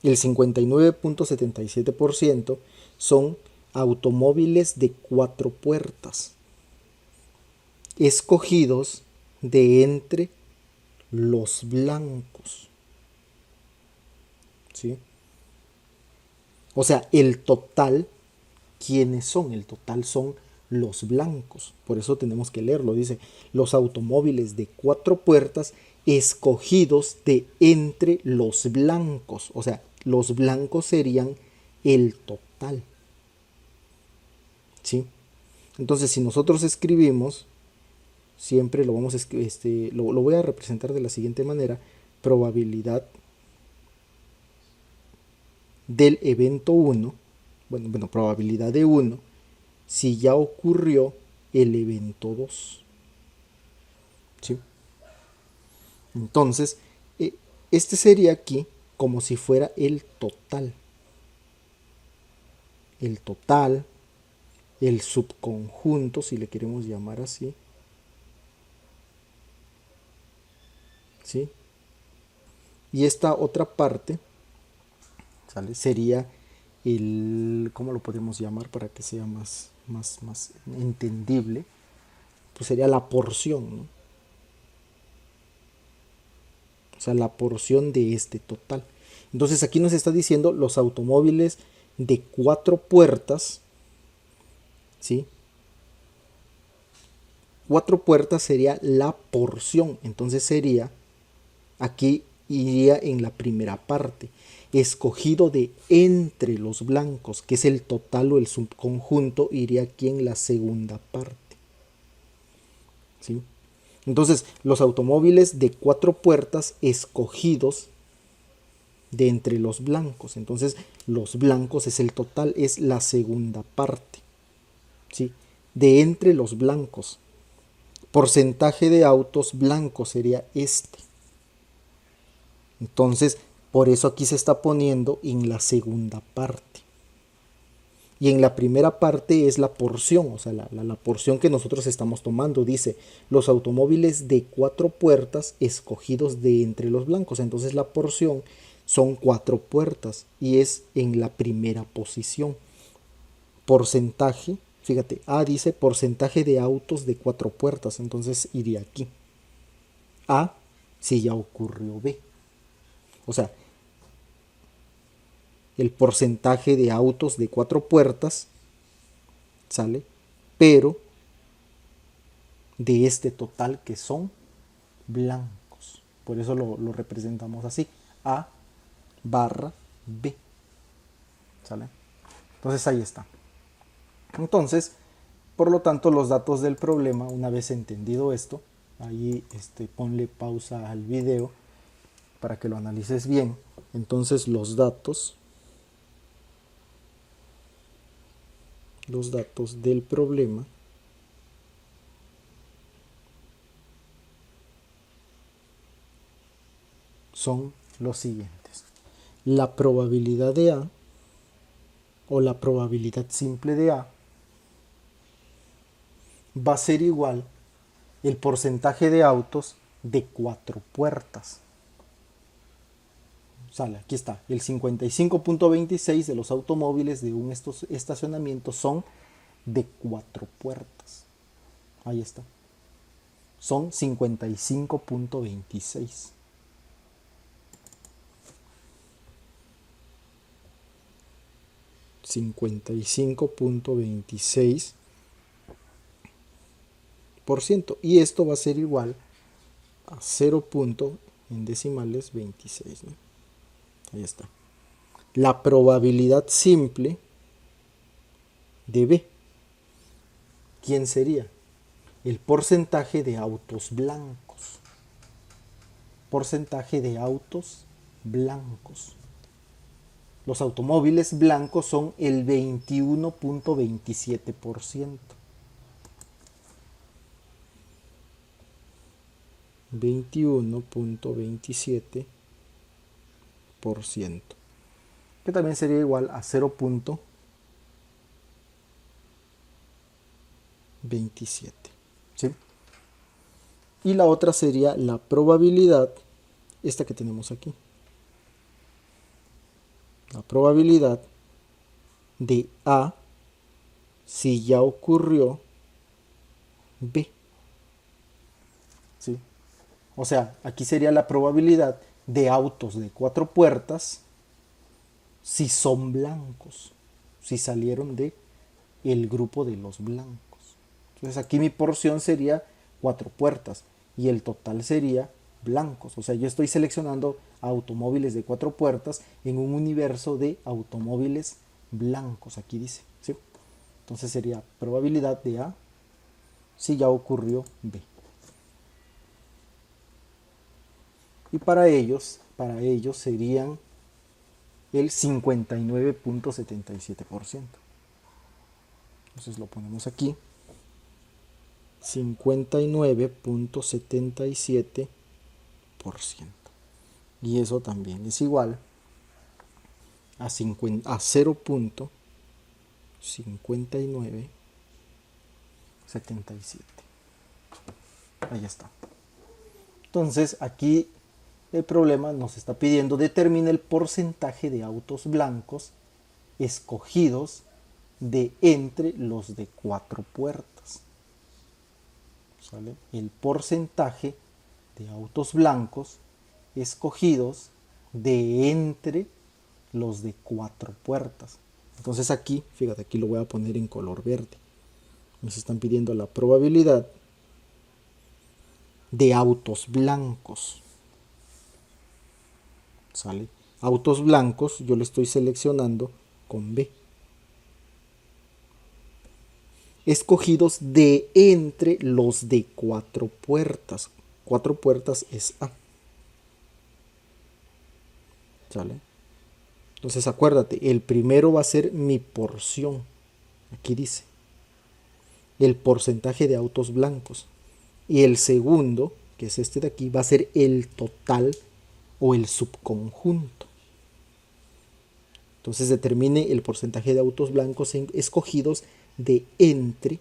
el 59.77% son automóviles de 4 puertas escogidos de entre los blancos. ¿Sí? O sea, el total, ¿quiénes son? El total son los blancos. Por eso tenemos que leerlo. Dice, los automóviles de 4 puertas escogidos de entre los blancos. O sea, los blancos serían el total. ¿Sí? Entonces, si nosotros escribimos, siempre lo vamos a lo voy a representar de la siguiente manera: probabilidad del evento 1, bueno, probabilidad de 1 si ya ocurrió el evento 2. ¿Sí? Entonces, este sería aquí como si fuera el total. El total, el subconjunto, si le queremos llamar así. ¿Sí? Y esta otra parte, ¿sale? Sería ¿cómo lo podemos llamar para que sea más entendible? Pues sería la porción, ¿no? O sea, la porción de este total. Entonces aquí nos está diciendo los automóviles de 4 puertas, ¿sí? 4 puertas sería la porción. Entonces sería, aquí iría en la primera parte, escogido de entre los blancos, que es el total o el subconjunto, iría aquí en la segunda parte. ¿Sí? Entonces, los automóviles de 4 puertas escogidos de entre los blancos. Entonces, los blancos es el total, es la segunda parte. ¿Sí? De entre los blancos. Porcentaje de autos blancos sería este. Entonces, por eso aquí se está poniendo en la segunda parte. Y en la primera parte es la porción, o sea, la porción que nosotros estamos tomando. Dice, los automóviles de 4 puertas escogidos de entre los blancos. Entonces la porción son 4 puertas y es en la primera posición. Porcentaje, fíjate, A dice porcentaje de autos de 4 puertas. Entonces iría aquí. A, si ya ocurrió B. O sea, el porcentaje de autos de 4 puertas, ¿sale? Pero de este total que son blancos. Por eso lo representamos así. A barra B. ¿Sale? Entonces ahí está. Entonces, por lo tanto, los datos del problema, una vez entendido esto, ahí ponle pausa al video para que lo analices bien. Entonces los datos del problema son los siguientes. La probabilidad de A o la probabilidad simple de A va a ser igual el porcentaje de autos de 4 puertas. Sale, aquí está, el 55.26 de los automóviles de un estacionamiento son de 4 puertas. Ahí está. Son 55.26. %. Y esto va a ser igual a 0. En decimales 26, ¿no? Ahí está. La probabilidad simple de B. ¿Quién sería? El porcentaje de autos blancos. Porcentaje de autos blancos. Los automóviles blancos son el 21.27%. 21.27%. Que también sería igual a 0.27. ¿Sí? Y la otra sería la probabilidad, esta que tenemos aquí. La probabilidad de A si ya ocurrió B. ¿Sí? O sea, aquí sería la probabilidad de autos de 4 puertas si son blancos, si salieron de el grupo de los blancos. Entonces aquí mi porción sería 4 puertas y el total sería blancos. O sea, yo estoy seleccionando automóviles de 4 puertas en un universo de automóviles blancos, aquí dice, ¿sí? Entonces sería probabilidad de A si ya ocurrió B. Y para ellos serían el 59.77%. Entonces lo ponemos aquí. 59.77%. Y eso también es igual a 0.5977. Ahí está. Entonces aquí el problema nos está pidiendo determina el porcentaje de autos blancos escogidos de entre los de 4 puertas. ¿Sale? El porcentaje de autos blancos escogidos de entre los de 4 puertas. Entonces aquí, fíjate, aquí lo voy a poner en color verde. Nos están pidiendo la probabilidad de autos blancos. ¿Sale? Autos blancos yo le estoy seleccionando con B. Escogidos de entre los de 4 puertas. 4 puertas es A. ¿Sale? Entonces acuérdate, el primero va a ser mi porción. Aquí dice el porcentaje de autos blancos. Y el segundo, que es este de aquí, va a ser el total o el subconjunto. Entonces determine el porcentaje de autos blancos escogidos de entre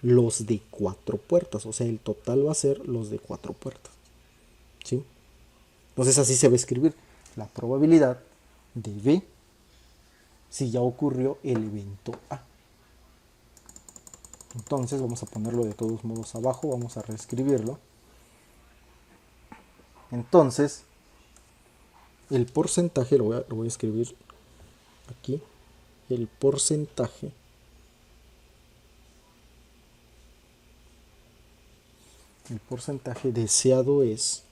los de 4 puertas. O sea, el total va a ser los de 4 puertas. ¿Sí? Entonces así se va a escribir la probabilidad de B si ya ocurrió el evento A. Entonces vamos a ponerlo de todos modos abajo, vamos a reescribirlo. Entonces, el porcentaje, lo voy a escribir aquí, el porcentaje deseado es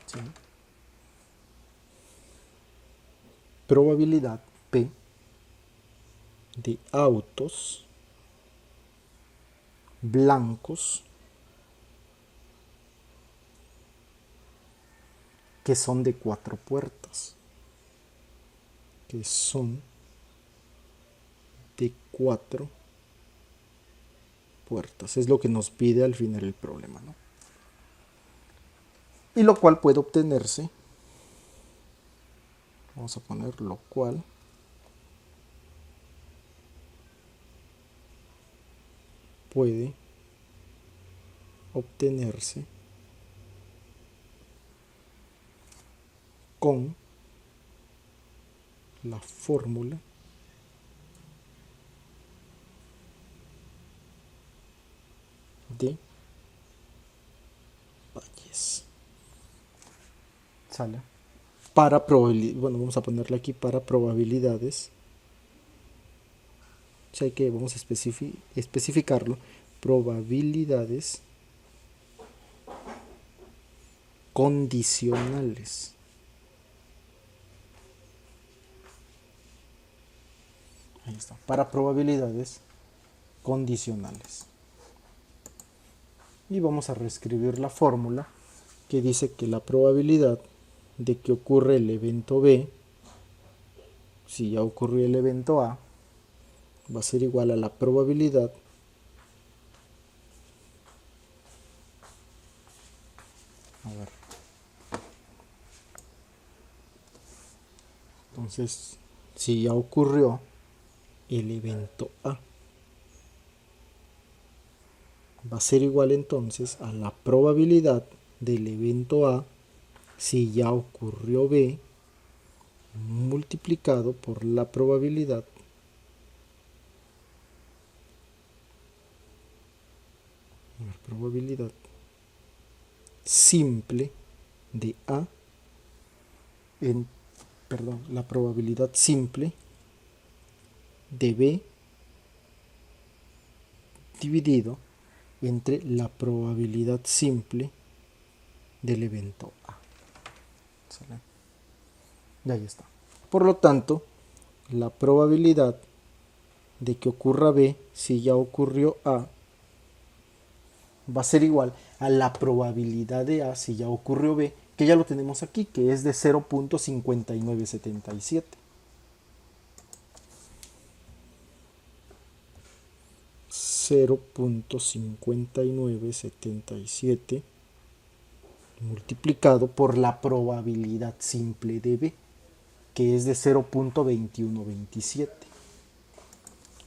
¿sí? Probabilidad P de autos blancos que son de 4 puertas. Que son de 4 puertas. Es lo que nos pide al final el problema, ¿no? Y lo cual puede obtenerse. Vamos a poner lo cual puede obtenerse con la fórmula de Bayes. ¿Sale? Para probabilidades, bueno, vamos a ponerle aquí para probabilidades. O sea que vamos a especificarlo. Probabilidades condicionales. Ahí está. Para probabilidades condicionales. Y vamos a reescribir la fórmula que dice que la probabilidad de que ocurra el evento B, si ya ocurrió el evento A, va a ser igual a la probabilidad entonces si ya ocurrió el evento A, va a ser igual entonces a la probabilidad del evento A si ya ocurrió B multiplicado por la probabilidad simple de A la probabilidad simple de B dividido entre la probabilidad simple del evento A. ¿Sale? Y ahí está. Por lo tanto, la probabilidad de que ocurra B si ya ocurrió A va a ser igual a la probabilidad de A si ya ocurrió B, que ya lo tenemos aquí, que es de 0.5977. 0.5977 multiplicado por la probabilidad simple de B, que es de 0.2127.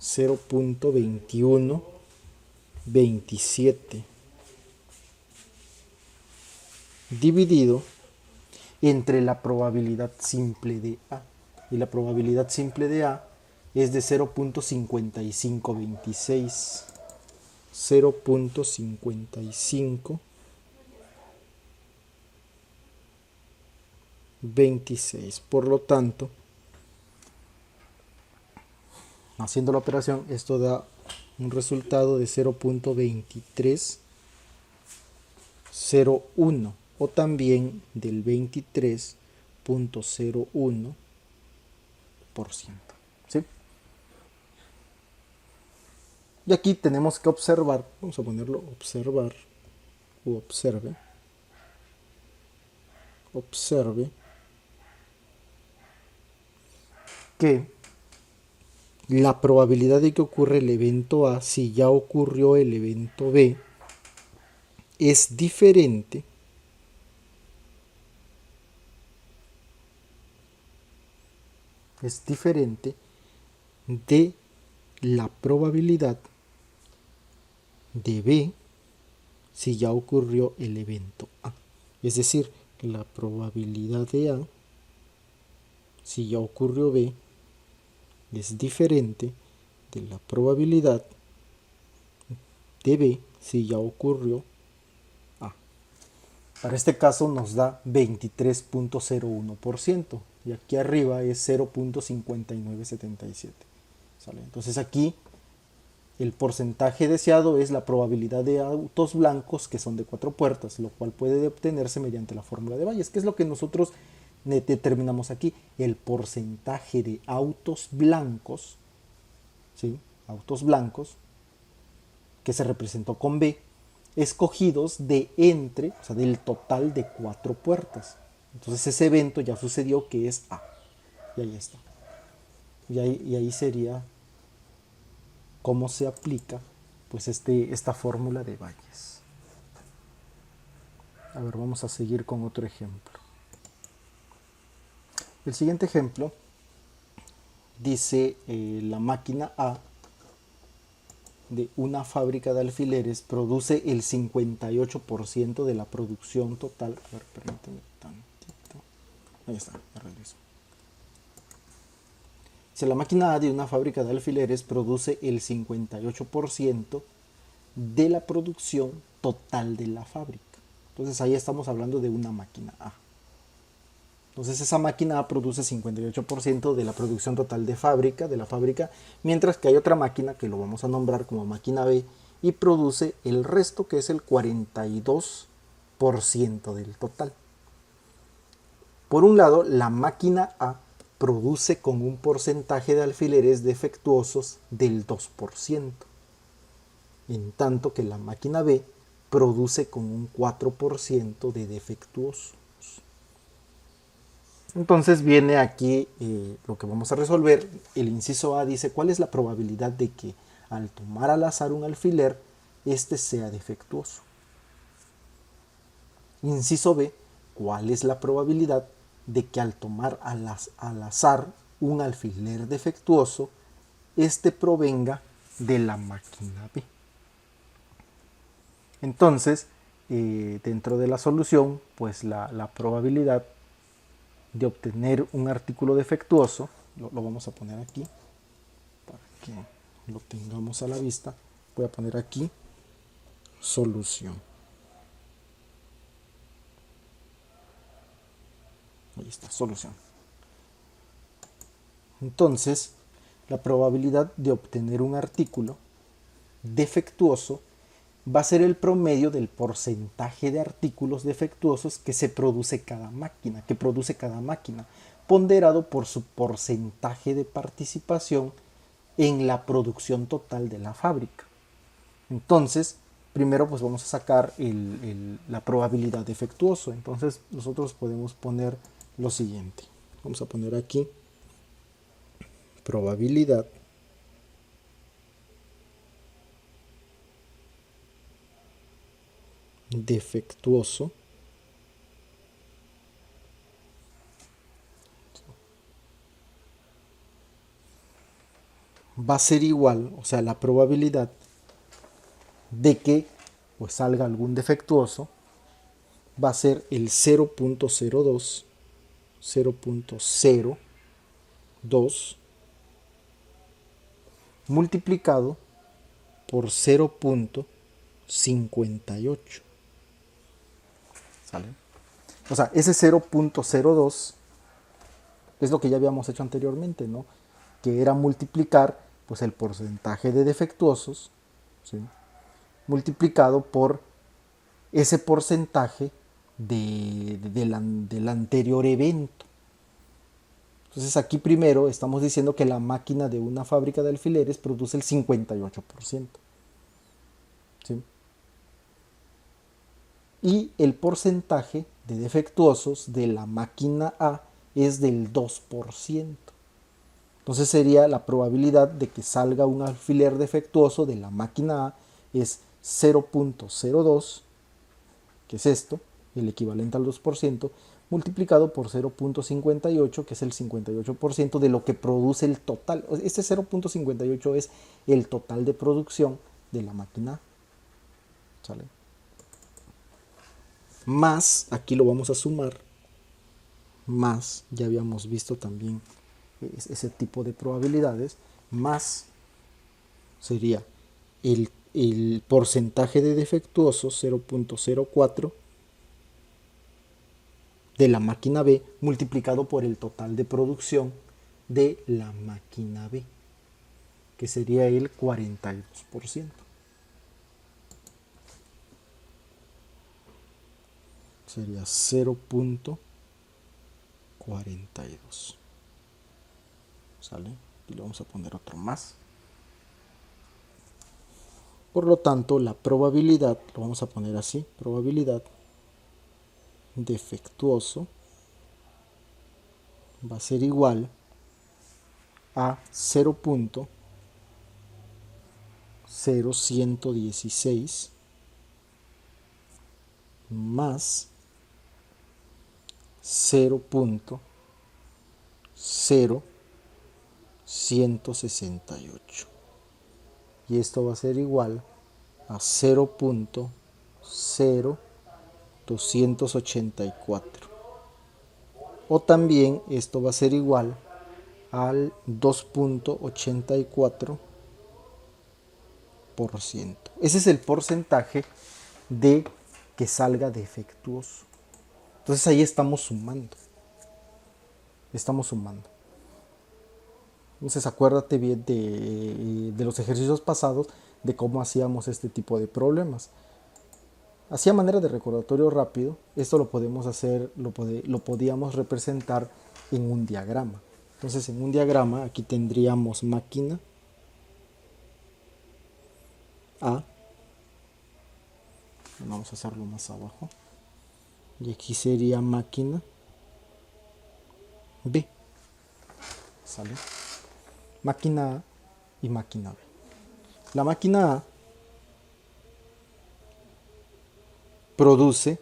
0.2127 dividido entre la probabilidad simple de A. Y la probabilidad simple de A es de 0.5526. 0.5526. Por lo tanto, haciendo la operación, esto da un resultado de 0.2301 o también del 23.01%. ¿Sí? Y aquí tenemos que observar, vamos a ponerlo observar o observe que la probabilidad de que ocurra el evento A si ya ocurrió el evento B es diferente de la probabilidad de B si ya ocurrió el evento A. Es decir, la probabilidad de A si ya ocurrió B es diferente de la probabilidad de B si ya ocurrió A. Para este caso nos da 23.01% y aquí arriba es 0.5977. ¿Sale? Entonces aquí el porcentaje deseado es la probabilidad de autos blancos que son de 4 puertas, lo cual puede obtenerse mediante la fórmula de Bayes, que es lo que nosotros determinamos aquí, el porcentaje de autos blancos, ¿sí? Autos blancos, que se representó con B, escogidos de entre, o sea, del total de 4 puertas. Entonces ese evento ya sucedió, que es A. Y ahí está. Y ahí sería cómo se aplica pues esta fórmula de Bayes. A ver, vamos a seguir con otro ejemplo. El siguiente ejemplo dice la máquina A de una fábrica de alfileres produce el 58% de la producción total. A ver, permíteme tantito. Ahí está, ya regreso. Si la máquina A de una fábrica de alfileres produce el 58% de la producción total de la fábrica. Entonces ahí estamos hablando de una máquina A. Entonces esa máquina A produce 58% de la producción total de la fábrica, mientras que hay otra máquina que lo vamos a nombrar como máquina B y produce el resto, que es el 42% del total. Por un lado, la máquina A produce con un porcentaje de alfileres defectuosos del 2%, en tanto que la máquina B produce con un 4% de defectuosos. Entonces viene aquí lo que vamos a resolver. El inciso A dice cuál es la probabilidad de que al tomar al azar un alfiler, este sea defectuoso. Inciso B, cuál es la probabilidad de que al tomar al azar un alfiler defectuoso, este provenga de la máquina B. Entonces, dentro de la solución, pues la probabilidad de obtener un artículo defectuoso, lo vamos a poner aquí para que lo tengamos a la vista. Voy a poner aquí solución. Ahí está, solución. Entonces, la probabilidad de obtener un artículo defectuoso va a ser el promedio del porcentaje de artículos defectuosos que produce cada máquina, ponderado por su porcentaje de participación en la producción total de la fábrica. Entonces, primero pues vamos a sacar la probabilidad defectuoso. Entonces nosotros podemos poner lo siguiente. Vamos a poner aquí probabilidad defectuoso va a ser igual, o sea, la probabilidad de que pues salga algún defectuoso va a ser el 0.02 multiplicado por 0.58. ¿Sale? O sea, ese 0.02 es lo que ya habíamos hecho anteriormente, ¿no? Que era multiplicar pues el porcentaje de defectuosos, ¿sí?, multiplicado por ese porcentaje del anterior evento. Entonces aquí primero estamos diciendo que la máquina de una fábrica de alfileres produce el 58%. ¿Sí? Y el porcentaje de defectuosos de la máquina A es del 2%. Entonces sería la probabilidad de que salga un alfiler defectuoso de la máquina A es 0.02 que es esto, el equivalente al 2%, multiplicado por 0.58, que es el 58% de lo que produce el total. Este 0.58 es el total de producción de la máquina A. ¿Sale? Más, aquí lo vamos a sumar, más, ya habíamos visto también ese tipo de probabilidades, más sería el porcentaje de defectuoso 0.04 de la máquina B multiplicado por el total de producción de la máquina B, que sería el 42%. Sería 0.42. ¿Sale? Y le vamos a poner otro más. Por lo tanto, la probabilidad, lo vamos a poner así, probabilidad defectuoso va a ser igual a 0.0116 más 0.0168. Y esto va a ser igual a 0.0284. O también esto va a ser igual al 2.84%. Ese es el porcentaje de que salga defectuoso. Entonces ahí estamos sumando. Entonces acuérdate bien de los ejercicios pasados de cómo hacíamos este tipo de problemas. Así a manera de recordatorio rápido, esto lo podemos hacer, lo podíamos representar en un diagrama. Entonces en un diagrama aquí tendríamos máquina A. Vamos a hacerlo más abajo. Y aquí sería máquina B. ¿Sale? Máquina A y máquina B. La máquina A produce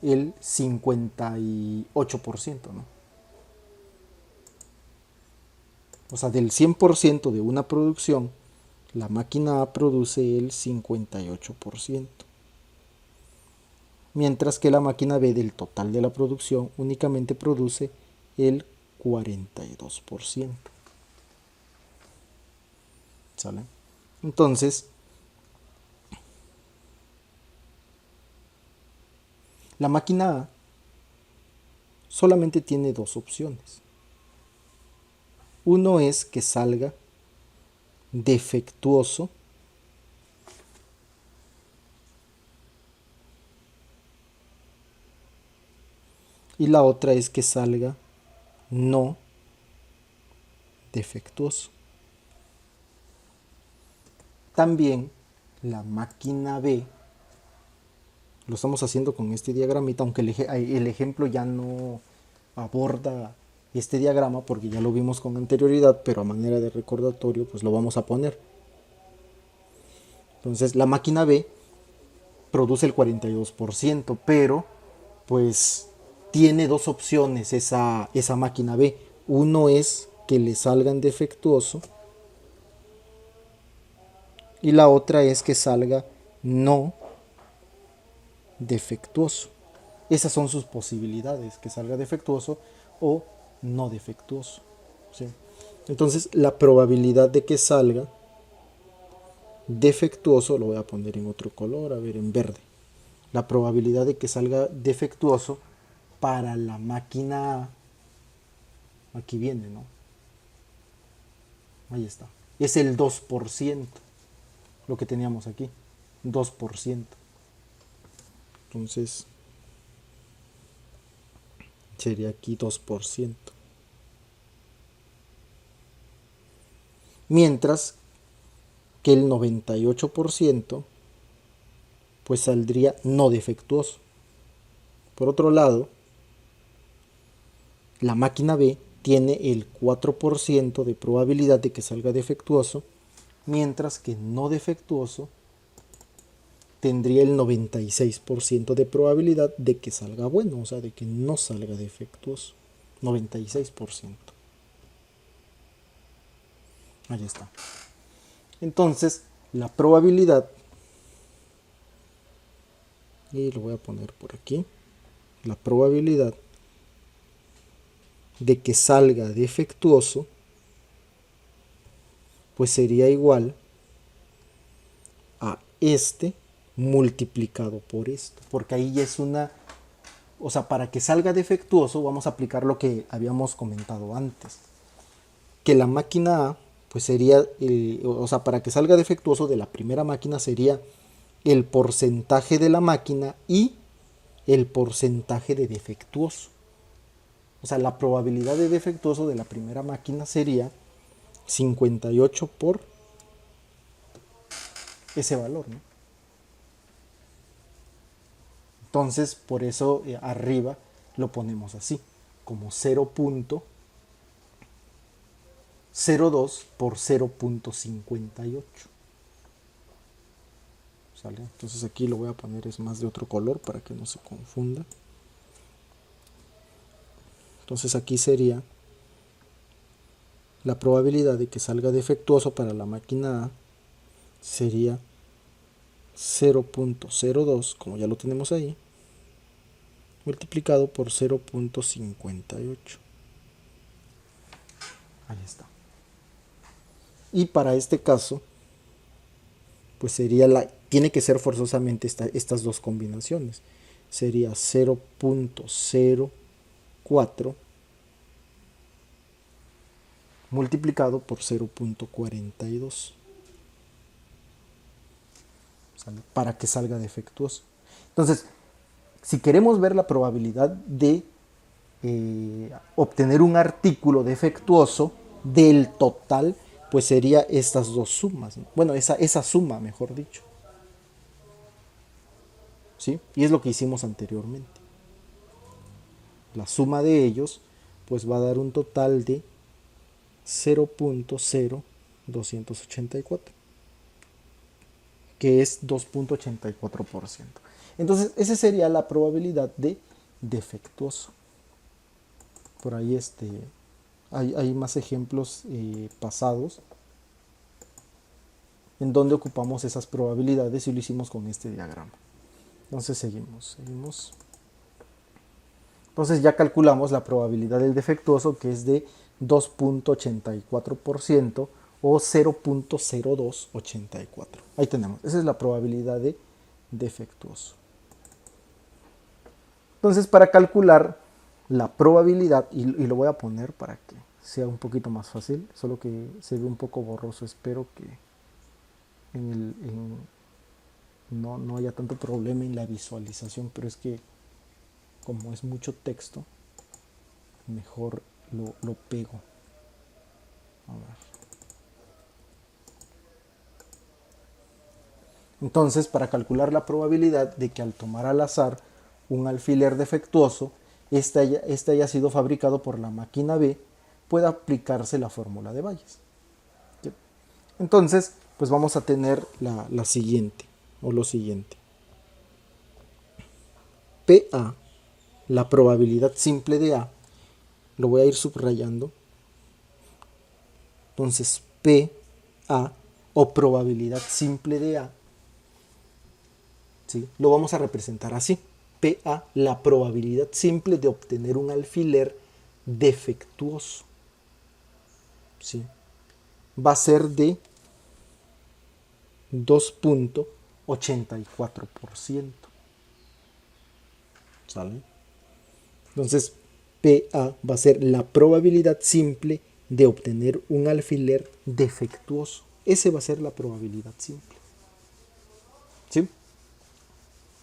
el 58%, ¿no? O sea, del 100% de una producción, la máquina A produce el 58%. Mientras que la máquina B del total de la producción únicamente produce el 42%. ¿Sale? Entonces, la máquina A solamente tiene dos opciones. Uno es que salga defectuoso y la otra es que salga no defectuoso. También la máquina B, lo estamos haciendo con este diagramita, aunque el ejemplo ya no aborda este diagrama porque ya lo vimos con anterioridad, pero a manera de recordatorio pues lo vamos a poner. Entonces la máquina B produce el 42%, pero pues tiene dos opciones esa máquina B. Uno es que le salgan defectuoso y la otra es que salga no defectuoso. Esas son sus posibilidades, que salga defectuoso o no defectuoso. ¿Sí? Entonces la probabilidad de que salga defectuoso, lo voy a poner en otro color, a ver, en verde. La probabilidad de que salga defectuoso para la máquina A, aquí viene, ¿no? Ahí está. Es el 2%, lo que teníamos aquí, 2%. Entonces, sería aquí 2%. Mientras que el 98% pues saldría no defectuoso. Por otro lado, la máquina B tiene el 4% de probabilidad de que salga defectuoso, mientras que no defectuoso tendría el 96% de probabilidad de que salga bueno, o sea, de que no salga defectuoso. 96%. Ahí está. Entonces, la probabilidad, y lo voy a poner por aquí, la probabilidad de que salga defectuoso, pues sería igual a este multiplicado por esto, porque ahí ya es una, o sea, para que salga defectuoso vamos a aplicar lo que habíamos comentado antes, que la máquina A, pues sería, o sea, para que salga defectuoso de la primera máquina sería el porcentaje de la máquina y el porcentaje de defectuoso. O sea, la probabilidad de defectuoso de la primera máquina sería 58 por ese valor, ¿no? Entonces, por eso arriba lo ponemos así, como 0.02 por 0.58. ¿Sale? Entonces aquí lo voy a poner es más de otro color para que no se confunda. Entonces aquí sería la probabilidad de que salga defectuoso para la máquina A sería 0.02, como ya lo tenemos ahí, multiplicado por 0.58. Ahí está. Y para este caso, pues sería tiene que ser forzosamente estas dos combinaciones. Sería 0.04 multiplicado por 0.42. Para que salga defectuoso. Entonces, si queremos ver la probabilidad de obtener un artículo defectuoso del total, pues sería estas dos sumas, ¿no? Bueno, esa suma, mejor dicho. ¿Sí? Y es lo que hicimos anteriormente. La suma de ellos, pues va a dar un total de 0.0284, que es 2.84%. Entonces, esa sería la probabilidad de defectuoso. Por ahí hay más ejemplos pasados en donde ocupamos esas probabilidades y lo hicimos con este diagrama. Entonces seguimos. Entonces ya calculamos la probabilidad del defectuoso, que es de 2.84% o 0.0284. Ahí tenemos, esa es la probabilidad de defectuoso. Entonces, para calcular la probabilidad, y lo voy a poner para que sea un poquito más fácil, solo que se ve un poco borroso, espero que no haya tanto problema en la visualización, pero es que como es mucho texto, mejor lo pego. A ver. Entonces, para calcular la probabilidad de que al tomar al azar un alfiler defectuoso, este haya sido fabricado por la máquina B, puede aplicarse la fórmula de Bayes. ¿Sí? Entonces, pues vamos a tener la siguiente, o lo siguiente. PA, la probabilidad simple de A, lo voy a ir subrayando. Entonces, PA, o probabilidad simple de A, ¿sí? Lo vamos a representar así. PA, la probabilidad simple de obtener un alfiler defectuoso, ¿sí? Va a ser de 2.84%. ¿Sale? Entonces, PA va a ser la probabilidad simple de obtener un alfiler defectuoso. Ese va a ser la probabilidad simple. ¿Sí?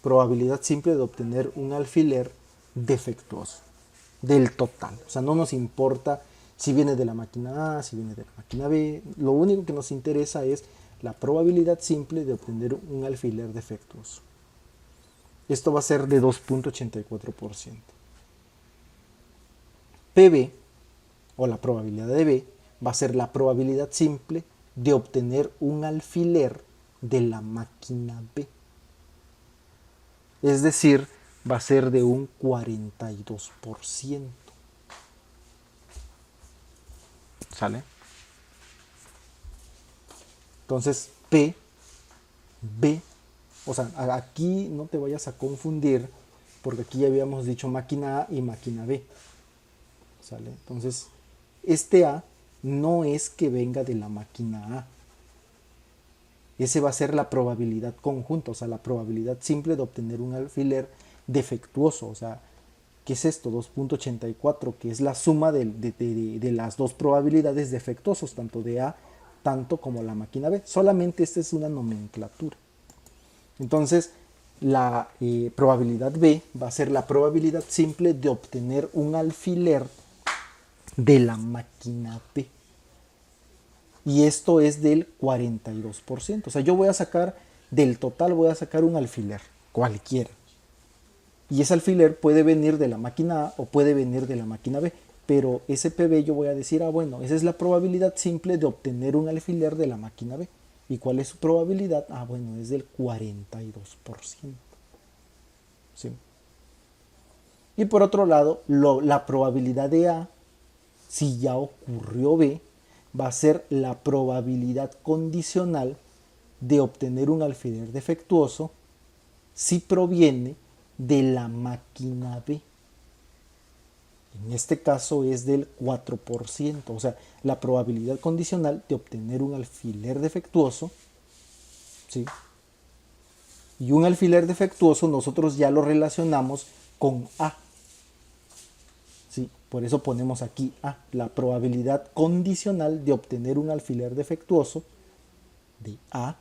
Probabilidad simple de obtener un alfiler defectuoso del total. O sea, no nos importa si viene de la máquina A, si viene de la máquina B. Lo único que nos interesa es la probabilidad simple de obtener un alfiler defectuoso. Esto va a ser de 2.84%. PB, o la probabilidad de B, va a ser la probabilidad simple de obtener un alfiler de la máquina B. Es decir, va a ser de un 42%. ¿Sale? Entonces, P, B, o sea, aquí no te vayas a confundir, porque aquí ya habíamos dicho máquina A y máquina B. ¿Sale? Entonces, este A no es que venga de la máquina A. Ese va a ser la probabilidad conjunta, o sea, la probabilidad simple de obtener un alfiler defectuoso. O sea, ¿qué es esto? 2.84, que es la suma de las dos probabilidades defectuosos, tanto de A, tanto como la máquina B. Solamente esta es una nomenclatura. Entonces, la probabilidad B va a ser la probabilidad simple de obtener un alfiler de la máquina B. Y esto es del 42%. O sea, yo voy a sacar del total, voy a sacar un alfiler, cualquiera. Y ese alfiler puede venir de la máquina A o puede venir de la máquina B. Pero ese PB yo voy a decir, bueno, esa es la probabilidad simple de obtener un alfiler de la máquina B. ¿Y cuál es su probabilidad? Bueno, es del 42%. ¿Sí? Y por otro lado, la probabilidad de A, si ya ocurrió B, va a ser la probabilidad condicional de obtener un alfiler defectuoso si proviene de la máquina B. En este caso es del 4%, o sea, la probabilidad condicional de obtener un alfiler defectuoso, ¿sí? Y un alfiler defectuoso nosotros ya lo relacionamos con A. ¿Sí? Por eso ponemos aquí A, la probabilidad condicional de obtener un alfiler defectuoso de A.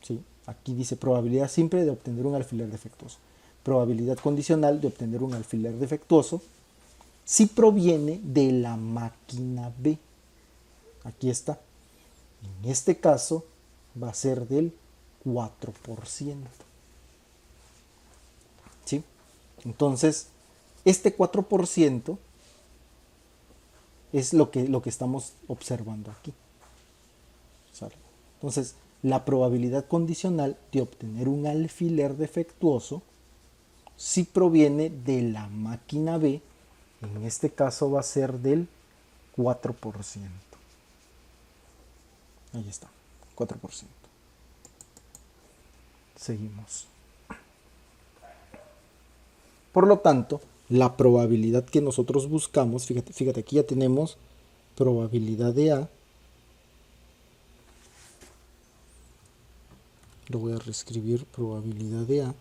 ¿Sí? Aquí dice probabilidad simple de obtener un alfiler defectuoso. Probabilidad condicional de obtener un alfiler defectuoso si proviene de la máquina B. Aquí está. En este caso va a ser del 4%. ¿Sí? Entonces, este 4% es lo que estamos observando aquí. ¿Sale? Entonces, la probabilidad condicional de obtener un alfiler defectuoso si proviene de la máquina B, en este caso va a ser del 4%. Ahí está, 4%. Seguimos. Por lo tanto, la probabilidad que nosotros buscamos, fíjate, aquí ya tenemos probabilidad de A. Lo voy a reescribir, probabilidad de A,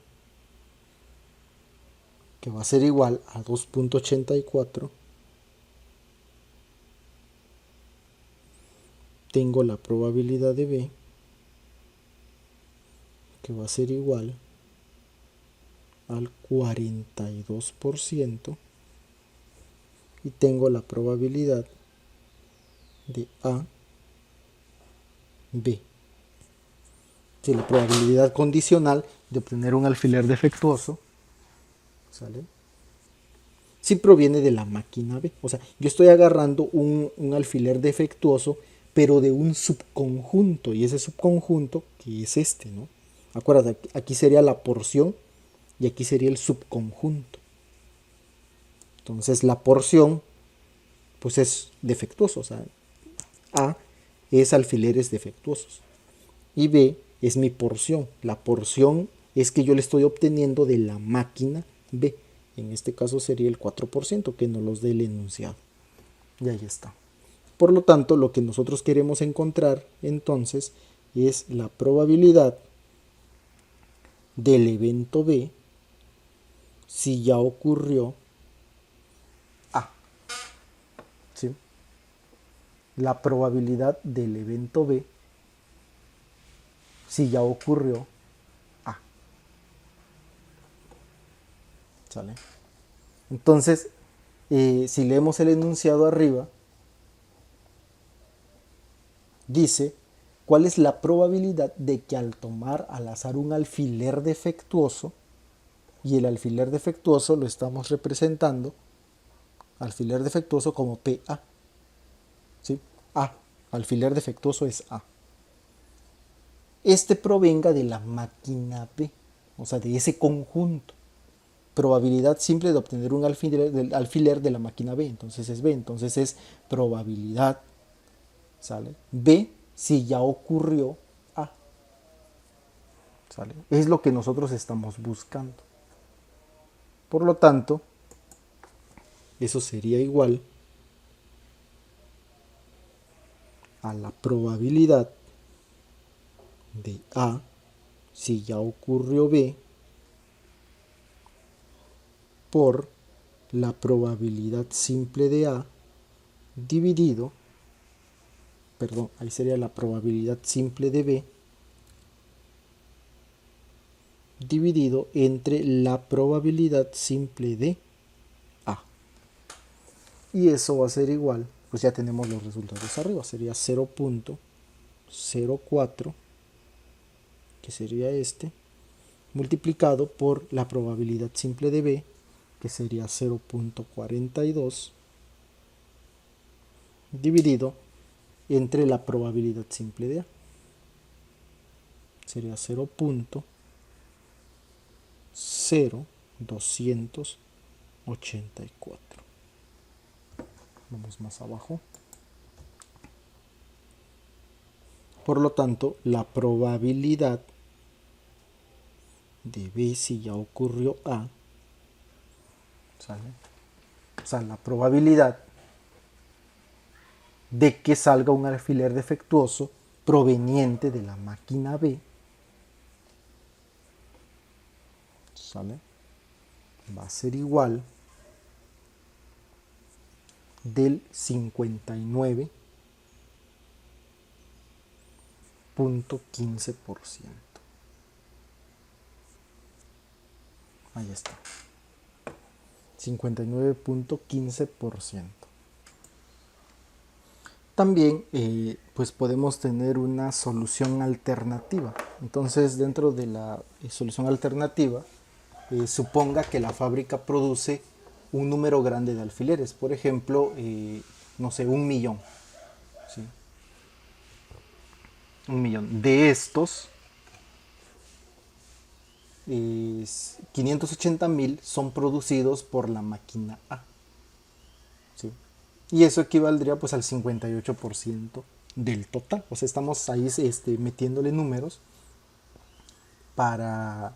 que va a ser igual a 2.84. Tengo la probabilidad de B, que va a ser igual al 42%. Y tengo la probabilidad de A, B. Sí, la probabilidad condicional de obtener un alfiler defectuoso, ¿sale? Si proviene de la máquina B. O sea, yo estoy agarrando un alfiler defectuoso, pero de un subconjunto. Y ese subconjunto, que es este, ¿no? Acuérdate, aquí sería la porción y aquí sería el subconjunto. Entonces la porción, pues es defectuoso. O sea, A es alfileres defectuosos. Y B es mi porción. La porción es que yo le estoy obteniendo de la máquina B. En este caso sería el 4%, que nos los dé el enunciado. Y ahí está. Por lo tanto, lo que nosotros queremos encontrar entonces es la probabilidad del evento B si ya ocurrió A. ¿Sí? La probabilidad del evento B si ya ocurrió A. ¿Sale? Entonces, si leemos el enunciado arriba, dice cuál es la probabilidad de que al tomar al azar un alfiler defectuoso, y el alfiler defectuoso lo estamos representando, alfiler defectuoso como PA. ¿Sí? A, alfiler defectuoso es A. Este provenga de la máquina B. o sea, de ese conjunto. Probabilidad simple de obtener un alfiler de la máquina B, entonces es B, entonces es probabilidad, ¿sale? B si ya ocurrió A, ¿sale? Es lo que nosotros estamos buscando. Por lo tanto, eso sería igual a la probabilidad de A si ya ocurrió B por la probabilidad simple de A dividido, perdón, ahí sería la probabilidad simple de B dividido entre la probabilidad simple de A. Y eso va a ser igual, pues ya tenemos los resultados arriba, sería 0.04, que sería este, multiplicado por la probabilidad simple de B, que sería 0.42, dividido entre la probabilidad simple de A. Sería 0.0284. Vamos más abajo. Por lo tanto, la probabilidad de B si ya ocurrió A, ¿sale? O sea, la probabilidad de que salga un alfiler defectuoso proveniente de la máquina B, ¿sale? Va a ser igual del 59.15%. Ahí está. 59.15%. También pues podemos tener una solución alternativa. Entonces, dentro de la solución alternativa, suponga que la fábrica produce un número grande de alfileres, por ejemplo, no sé, 1.000.000, ¿sí? 1.000.000. De estos, 580.000 son producidos por la máquina A, ¿sí? Y eso equivaldría pues al 58% del total. O sea, estamos ahí metiéndole números para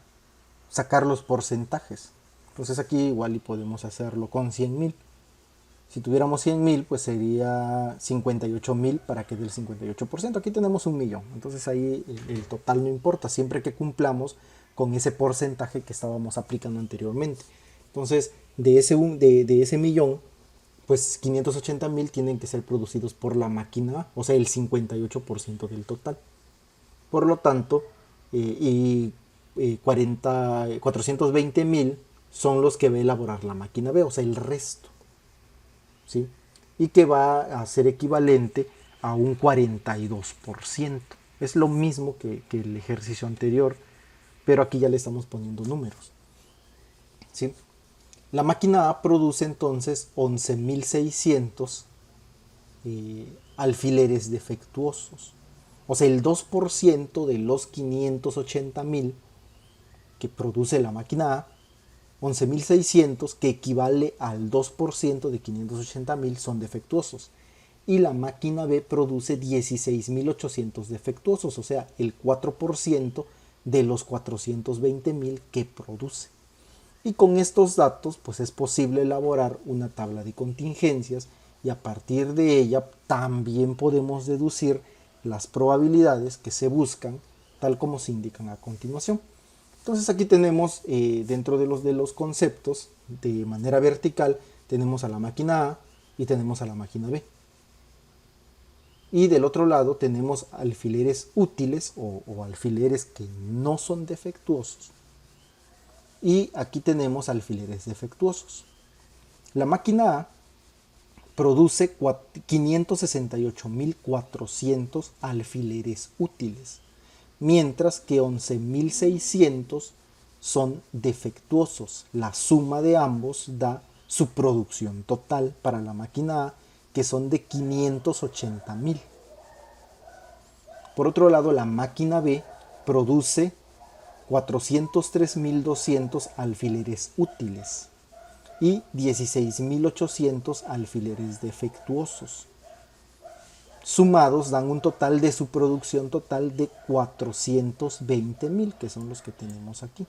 sacar los porcentajes. Entonces aquí igual y podemos hacerlo con 100.000. Si tuviéramos 100.000, pues sería 58.000 para que dé el 58%. Aquí tenemos 1.000.000. Entonces ahí el total no importa, siempre que cumplamos con ese porcentaje que estábamos aplicando anteriormente. Entonces, de ese millón, pues 580.000 tienen que ser producidos por la máquina A, o sea, el 58% del total. Por lo tanto, 420.000 son los que va a elaborar la máquina B, o sea, el resto, ¿sí? Y que va a ser equivalente a un 42%. Es lo mismo que el ejercicio anterior, pero aquí ya le estamos poniendo números, ¿sí? La máquina A produce entonces 11.600 alfileres defectuosos. O sea, el 2% de los 580.000 que produce la máquina A, 11.600, que equivale al 2% de 580.000, son defectuosos. Y la máquina B produce 16.800 defectuosos, o sea, el 4% de los 420.000 que produce. Y con estos datos, pues es posible elaborar una tabla de contingencias y a partir de ella también podemos deducir las probabilidades que se buscan, tal como se indican a continuación. Entonces aquí tenemos dentro de los conceptos, de manera vertical, tenemos a la máquina A y tenemos a la máquina B. Y del otro lado tenemos alfileres útiles o alfileres que no son defectuosos. Y aquí tenemos alfileres defectuosos. La máquina A produce 568.400 alfileres útiles, mientras que 11.600 son defectuosos. La suma de ambos da su producción total para la máquina A, que son de 580.000. Por otro lado, la máquina B produce 403.200 alfileres útiles y 16.800 alfileres defectuosos. Sumados dan un total de su producción total de 420.000, que son los que tenemos aquí,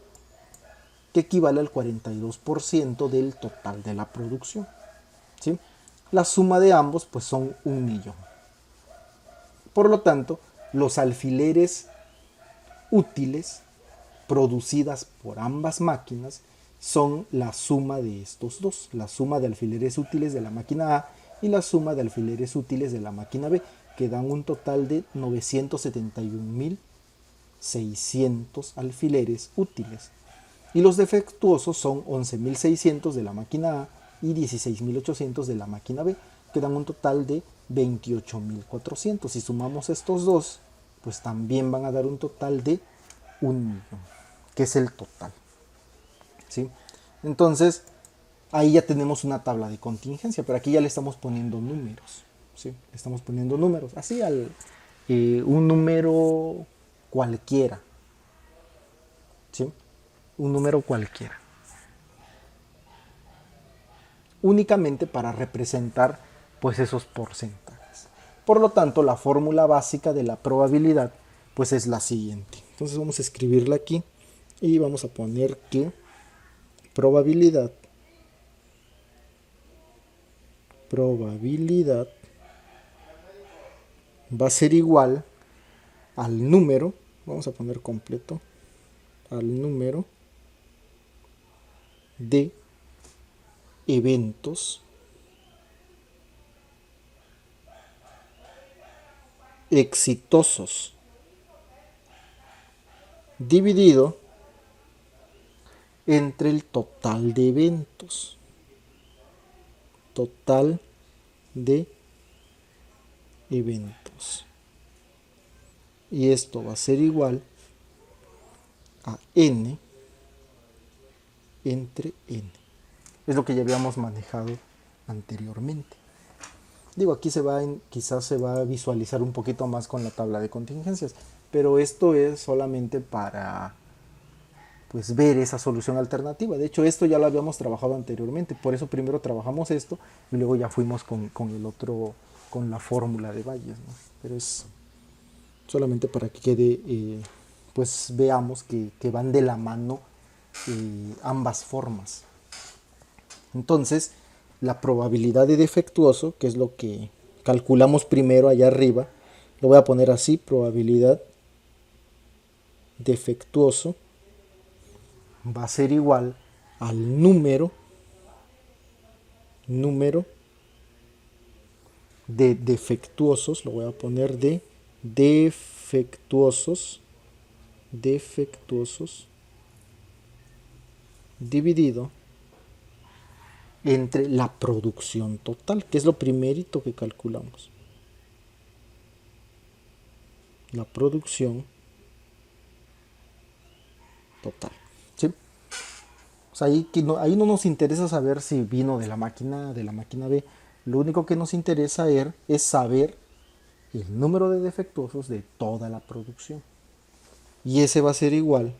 que equivale al 42% del total de la producción, ¿sí? La suma de ambos pues son 1.000.000. Por lo tanto, los alfileres útiles producidas por ambas máquinas son la suma de estos dos, la suma de alfileres útiles de la máquina A y la suma de alfileres útiles de la máquina B, que dan un total de 971.600 alfileres útiles. Y los defectuosos son 11.600 de la máquina A y 16.800 de la máquina B, que dan un total de 28.400. Si sumamos estos dos, pues también van a dar un total de 1.000.000, que es el total, ¿sí? Entonces, ahí ya tenemos una tabla de contingencia, pero aquí ya le estamos poniendo números, ¿sí? Le estamos poniendo números, así un número cualquiera, ¿sí? Un número cualquiera. Únicamente para representar pues esos porcentajes. Por lo tanto, la fórmula básica de la probabilidad pues es la siguiente. Entonces vamos a escribirla aquí y vamos a poner que probabilidad va a ser igual al número, vamos a poner completo, al número de eventos exitosos dividido entre el total de eventos. Total de eventos. Y esto va a ser igual a n entre n. Es lo que ya habíamos manejado anteriormente. Digo, aquí quizás se va a visualizar un poquito más con la tabla de contingencias, pero esto es solamente para pues ver esa solución alternativa. De hecho, esto ya lo habíamos trabajado anteriormente, por eso primero trabajamos esto y luego ya fuimos con el otro, con la fórmula de Bayes, ¿no? Pero es solamente para que quede, pues veamos que van de la mano ambas formas. Entonces, la probabilidad de defectuoso, que es lo que calculamos primero allá arriba, lo voy a poner así, probabilidad defectuoso va a ser igual al número de defectuosos, lo voy a poner de defectuosos dividido entre la producción total, que es lo primerito que calculamos. La producción total, ¿sí? O sea, ahí no nos interesa saber si vino de la máquina A, de la máquina B. Lo único que nos interesa es saber el número de defectuosos de toda la producción. Y ese va a ser igual.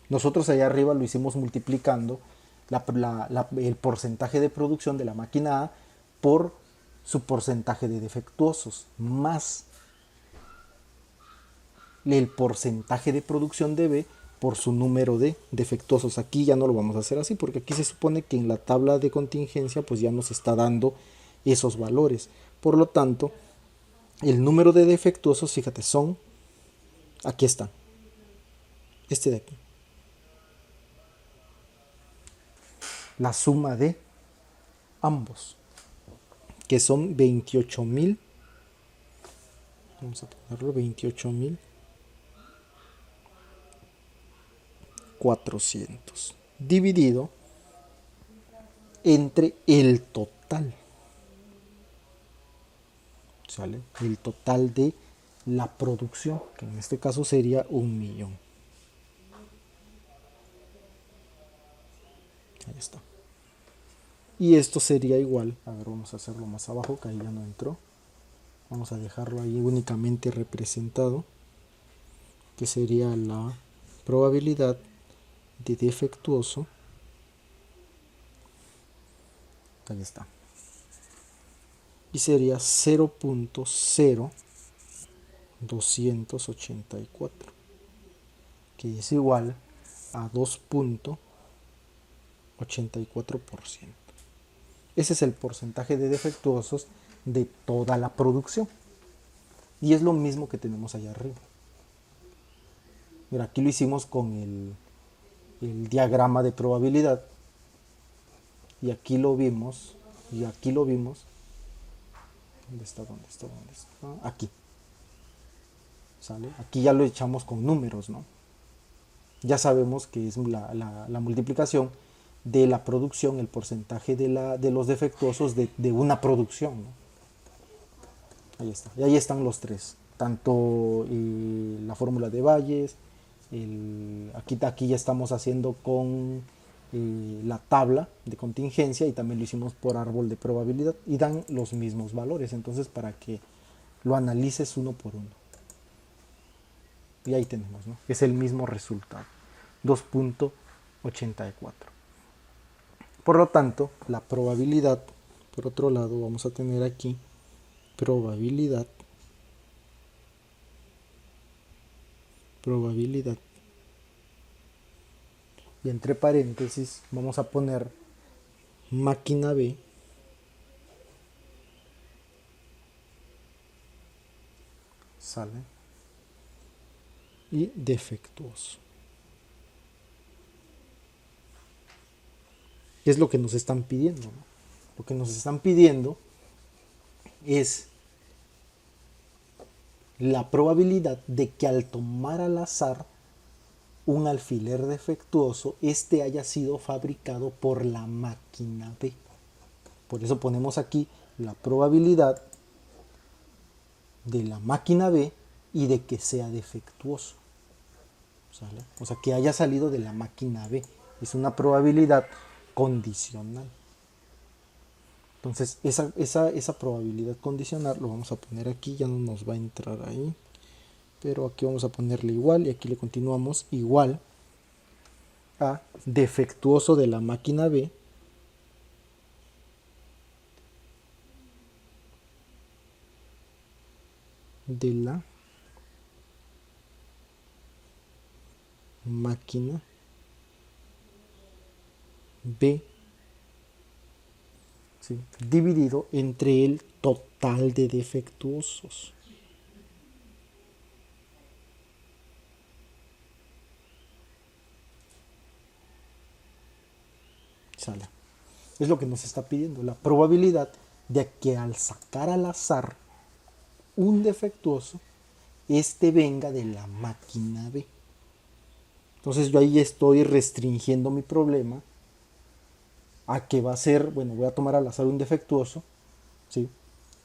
Nosotros allá arriba lo hicimos multiplicando el porcentaje de producción de la máquina A por su porcentaje de defectuosos, más el porcentaje de producción de B por su número de defectuosos. Aquí ya no lo vamos a hacer así, porque aquí se supone que en la tabla de contingencia pues ya nos está dando esos valores. Por lo tanto, el número de defectuosos, fíjate, aquí está, este de aquí. La suma de ambos, que son 28.000, vamos a ponerlo 28.400 dividido entre el total, ¿sale? El total de la producción, que en este caso sería 1.000.000. Ahí está. Y esto sería igual, a ver, vamos a hacerlo más abajo, que ahí ya no entró. Vamos a dejarlo ahí únicamente representado, que sería la probabilidad de defectuoso, ahí está, y sería 0.0284, que es igual a 2.84%. Ese es el porcentaje de defectuosos de toda la producción. Y es lo mismo que tenemos allá arriba. Mira, aquí lo hicimos con el diagrama de probabilidad. Y aquí lo vimos. Y aquí lo vimos. ¿Dónde está? ¿Dónde está? ¿Dónde está? Aquí. ¿Sale? Aquí ya lo echamos con números, ¿no? Ya sabemos que es la multiplicación de la producción, el porcentaje de los defectuosos de una producción, ¿no? Ahí está. Y ahí están los tres. Tanto la fórmula de Bayes, aquí ya estamos haciendo con la tabla de contingencia y también lo hicimos por árbol de probabilidad y dan los mismos valores. Entonces, para que lo analices uno por uno. Y ahí tenemos, ¿no? Es el mismo resultado. 2.84. Por lo tanto, la probabilidad, por otro lado, vamos a tener aquí probabilidad y entre paréntesis vamos a poner máquina B sale y defectuoso. Es lo que nos están pidiendo, ¿no? Lo que nos están pidiendo es la probabilidad de que al tomar al azar un alfiler defectuoso, este haya sido fabricado por la máquina B. Por eso ponemos aquí la probabilidad de la máquina B y de que sea defectuoso. ¿Sale? O sea, que haya salido de la máquina B. Es una probabilidad condicional. Entonces, esa probabilidad condicional lo vamos a poner aquí, ya no nos va a entrar ahí. Pero aquí vamos a ponerle igual y aquí le continuamos igual a defectuoso de la máquina B de la máquina B, ¿sí?, dividido entre el total de defectuosos. Sale. Es lo que nos está pidiendo, la probabilidad de que al sacar al azar un defectuoso, este venga de la máquina B. Entonces yo ahí estoy restringiendo mi problema a que va a ser, bueno, voy a tomar al azar un defectuoso, ¿sí?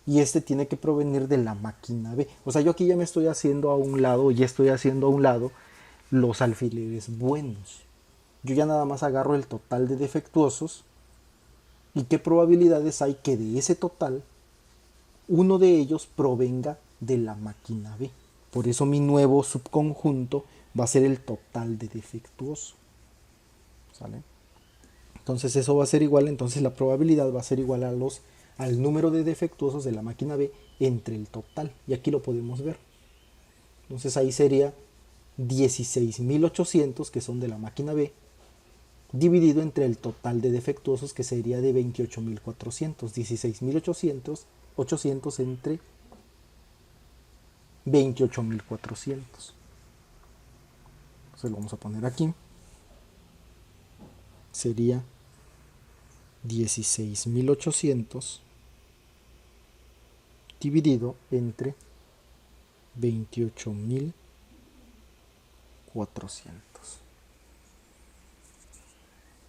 Y este tiene que provenir de la máquina B. O sea, yo aquí ya me estoy haciendo a un lado, ya estoy haciendo a un lado los alfileres buenos. Yo ya nada más agarro el total de defectuosos y qué probabilidades hay que de ese total uno de ellos provenga de la máquina B. Por eso mi nuevo subconjunto va a ser el total de defectuoso. ¿Sale? Entonces eso va a ser igual, entonces la probabilidad va a ser igual al número de defectuosos de la máquina B entre el total. Y aquí lo podemos ver. Entonces ahí sería 16.800 que son de la máquina B, dividido entre el total de defectuosos que sería de 28.400. 16.800 entre 28.400. Entonces lo vamos a poner aquí. Sería 16.800 dividido entre 28.400.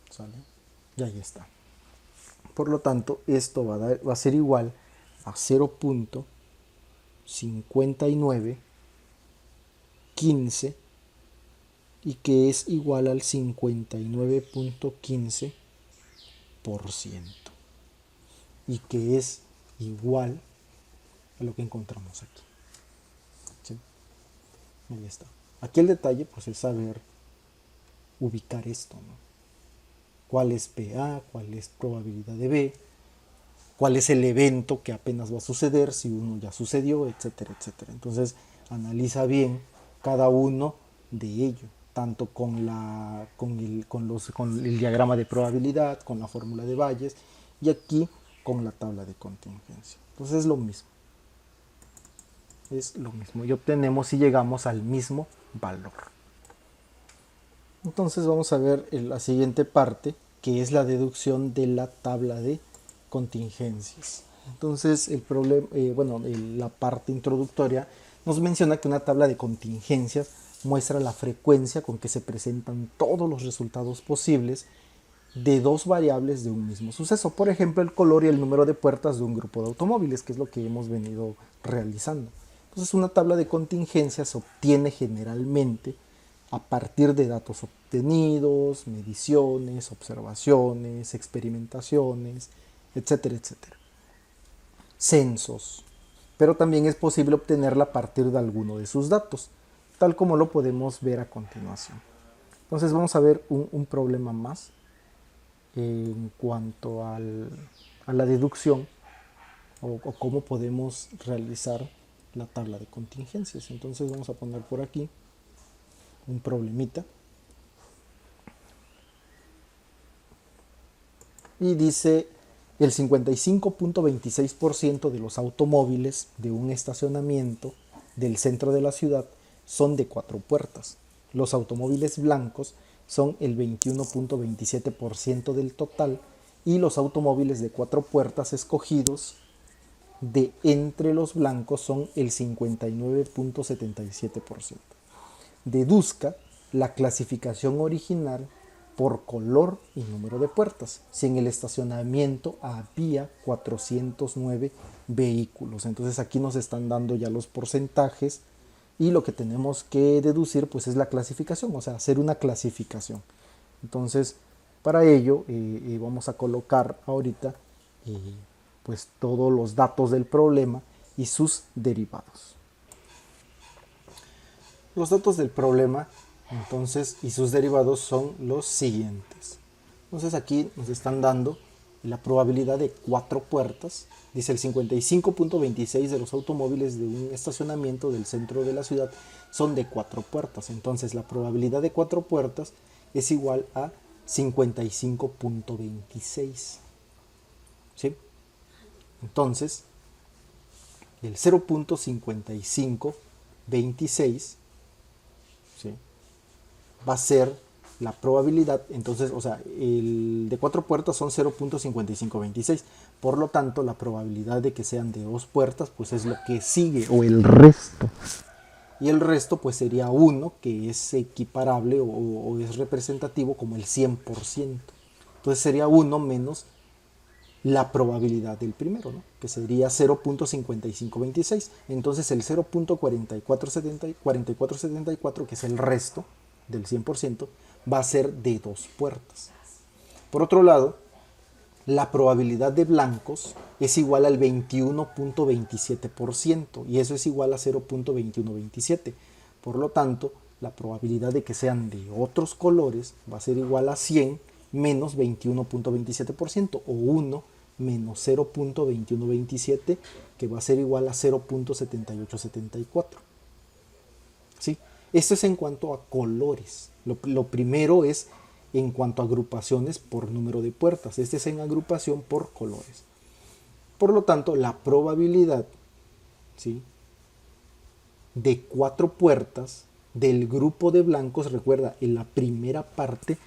¿Sale? Y ahí está. Por lo tanto, esto va a ser igual a 0.5915 y que es igual al 59.15% y que es igual a lo que encontramos aquí. ¿Sí? Ahí está. Aquí el detalle pues es saber ubicar esto, ¿no? ¿Cuál es PA? ¿Cuál es probabilidad de B? ¿Cuál es el evento que apenas va a suceder? Si uno ya sucedió, etcétera, etcétera. Entonces analiza bien cada uno de ellos, tanto con el diagrama de probabilidad, con la fórmula de Bayes y aquí con la tabla de contingencia. Entonces es lo mismo. Es lo mismo y obtenemos y llegamos al mismo valor. Entonces vamos a ver la siguiente parte, que es la deducción de la tabla de contingencias. Entonces el problema, la parte introductoria nos menciona que una tabla de contingencias muestra la frecuencia con que se presentan todos los resultados posibles de dos variables de un mismo suceso. Por ejemplo, el color y el número de puertas de un grupo de automóviles, que es lo que hemos venido realizando. Entonces, una tabla de contingencias se obtiene generalmente a partir de datos obtenidos, mediciones, observaciones, experimentaciones, etcétera, etcétera. Censos. Pero también es posible obtenerla a partir de alguno de sus datos, tal como lo podemos ver a continuación. Entonces vamos a ver un problema más en cuanto a la deducción o cómo podemos realizar la tabla de contingencias. Entonces vamos a poner por aquí un problemita y dice el 55.26% de los automóviles de un estacionamiento del centro de la ciudad son de 4 puertas. Los automóviles blancos son el 21.27% del total y los automóviles de 4 puertas escogidos de entre los blancos son el 59.77%. Deduzca la clasificación original por color y número de puertas, si en el estacionamiento había 409 vehículos. Entonces aquí nos están dando ya los porcentajes y lo que tenemos que deducir pues es la clasificación, o sea, hacer una clasificación. Entonces, para ello vamos a colocar ahorita pues todos los datos del problema y sus derivados. Los datos del problema entonces y sus derivados son los siguientes. Entonces aquí nos están dando la probabilidad de 4 puertas. Dice el 55.26 de los automóviles de un estacionamiento del centro de la ciudad son de 4 puertas. Entonces la probabilidad de 4 puertas es igual a 55.26. ¿Sí? Entonces el 0.5526, ¿sí?, va a ser la probabilidad. Entonces, o sea, el de 4 puertas son 0.5526. Por lo tanto, la probabilidad de que sean de 2 puertas, pues es lo que sigue, o el resto. Y el resto, pues sería 1, que es equiparable o es representativo como el 100%. Entonces sería 1 menos la probabilidad del primero, ¿no?, que sería 0.5526. Entonces el 0.4474, que es el resto del 100%, va a ser de 2 puertas. Por otro lado, la probabilidad de blancos es igual al 21.27% y eso es igual a 0.2127. Por lo tanto, la probabilidad de que sean de otros colores va a ser igual a 100 menos 21.27% o 1 menos 0.2127, que va a ser igual a 0.7874. ¿Sí? Esto es en cuanto a colores. Lo primero es en cuanto a agrupaciones por número de puertas. Este es en agrupación por colores. Por lo tanto, la probabilidad, ¿sí?, de 4 puertas del grupo de blancos, recuerda, en la primera parte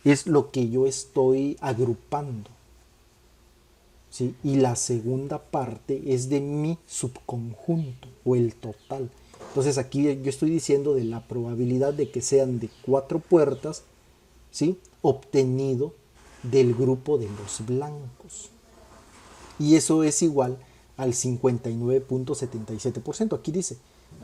es lo que yo estoy agrupando, ¿sí?, y la segunda parte es de mi subconjunto o el total. Entonces aquí yo estoy diciendo de la probabilidad de que sean de 4 puertas, ¿sí?, obtenido del grupo de los blancos. Y eso es igual al 59.77%. Aquí dice,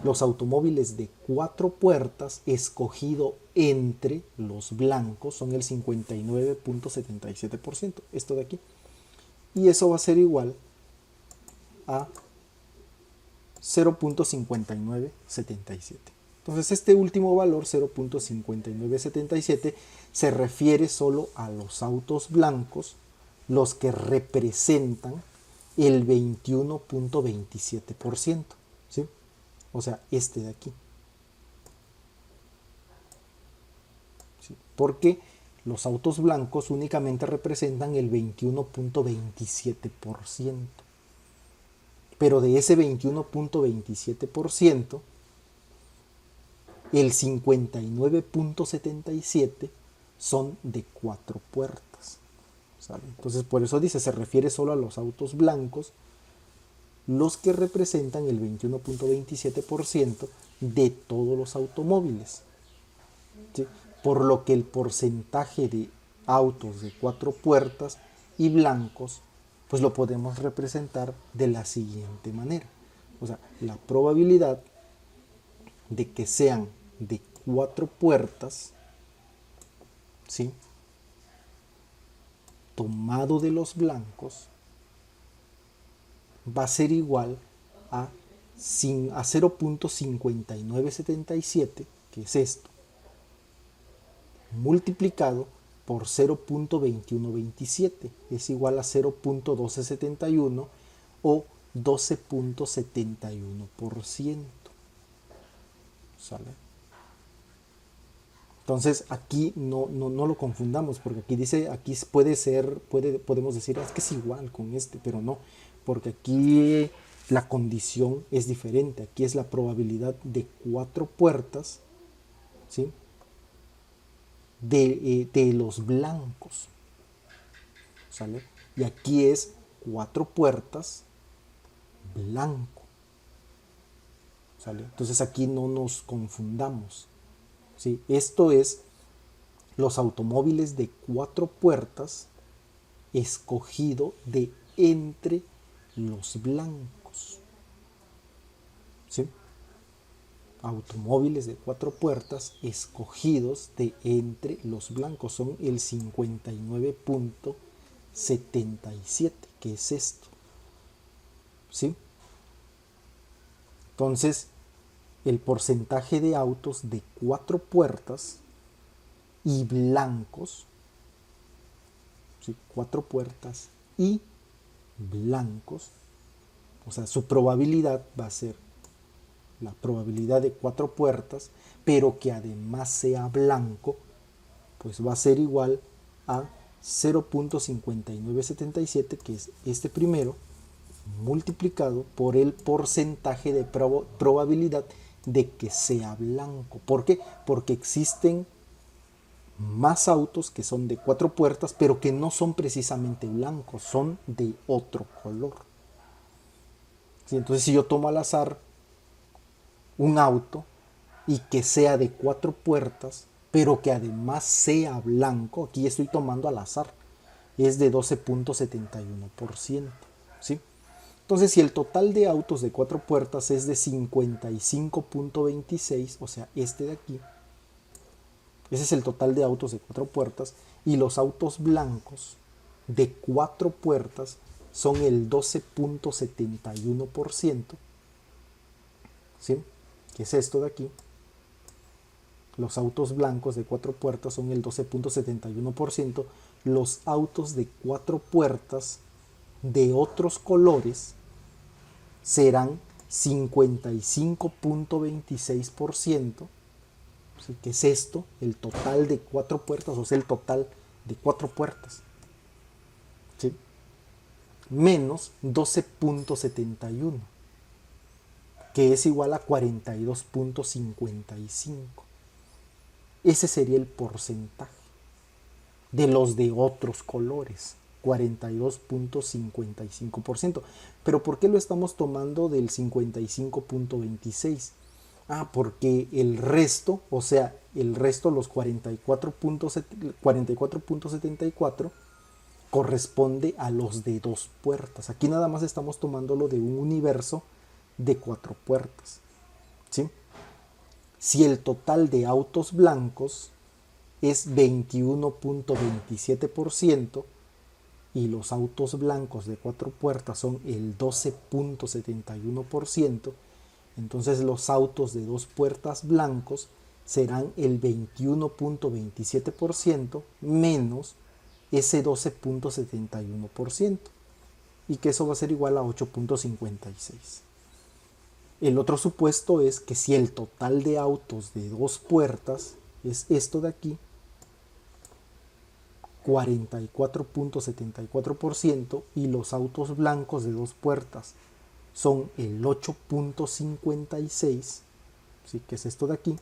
los automóviles de 4 puertas escogido entre los blancos son el 59.77%. Esto de aquí. Y eso va a ser igual a 0.5977. Entonces este último valor, 0.5977, se refiere solo a los autos blancos, los que representan el 21.27%, ¿sí? O sea, este de aquí. ¿Sí? Porque los autos blancos únicamente representan el 21.27%. Pero de ese 21.27%, el 59.77 son de 4 puertas. ¿Sale? Entonces por eso dice, se refiere solo a los autos blancos, los que representan el 21.27% de todos los automóviles. ¿Sí? Por lo que el porcentaje de autos de 4 puertas y blancos, pues lo podemos representar de la siguiente manera. O sea, la probabilidad de que sean de 4 puertas, ¿sí?, tomado de los blancos, va a ser igual a 0.5977, que es esto, multiplicado por 0.2127, es igual a 0.1271 o 12.71%. ¿Sale? Entonces aquí no lo confundamos, porque aquí dice, aquí podemos decir, es que es igual con este, pero no, porque aquí la condición es diferente. Aquí es la probabilidad de 4 puertas, ¿sí?, de los blancos. ¿Sale? Y aquí es 4 puertas blanco. ¿Sale? Entonces aquí no nos confundamos. ¿Sí? Esto es los automóviles de 4 puertas escogido de entre los blancos. ¿Sí? Automóviles de 4 puertas escogidos de entre los blancos son el 59.77, que es esto. ¿Sí? Entonces, el porcentaje de autos de 4 puertas y blancos, ¿sí?, 4 puertas y blancos, o sea, su probabilidad va a ser la probabilidad de 4 puertas, pero que además sea blanco, pues va a ser igual a 0.5977, que es este primero, multiplicado por el porcentaje de probabilidad de que sea blanco. ¿Por qué? Porque existen más autos que son de 4 puertas, pero que no son precisamente blancos, son de otro color. ¿Sí? Entonces, si yo tomo al azar un auto y que sea de 4 puertas, pero que además sea blanco, aquí estoy tomando al azar, es de 12.71%. ¿Sí? Entonces, si el total de autos de 4 puertas es de 55.26, o sea, este de aquí, ese es el total de autos de 4 puertas, y los autos blancos de 4 puertas son el 12.71%, ¿sí?, que es esto de aquí. Los autos blancos de 4 puertas son el 12.71%. Los autos de 4 puertas de otros colores serán 55.26%, ¿sí?, que es esto, el total de 4 puertas, o sea, el total de 4 puertas, ¿sí?, menos 12.71, que es igual a 42.55. Ese sería el porcentaje de los de otros colores, 42.55%. Pero ¿por qué lo estamos tomando del 55.26? Porque el resto, o sea, el resto, los 44.74, corresponde a los de 2 puertas. Aquí nada más estamos tomándolo de un universo de 4 puertas. ¿Sí? Si el total de autos blancos es 21.27% y los autos blancos de 4 puertas son el 12.71%, Entonces los autos de 2 puertas blancos serán el 21.27% menos ese 12.71%, y que eso va a ser igual a 8.56. El otro supuesto es que si el total de autos de 2 puertas es esto de aquí, 44.74%, y los autos blancos de 2 puertas son el 8.56, ¿sí? Que es esto de aquí,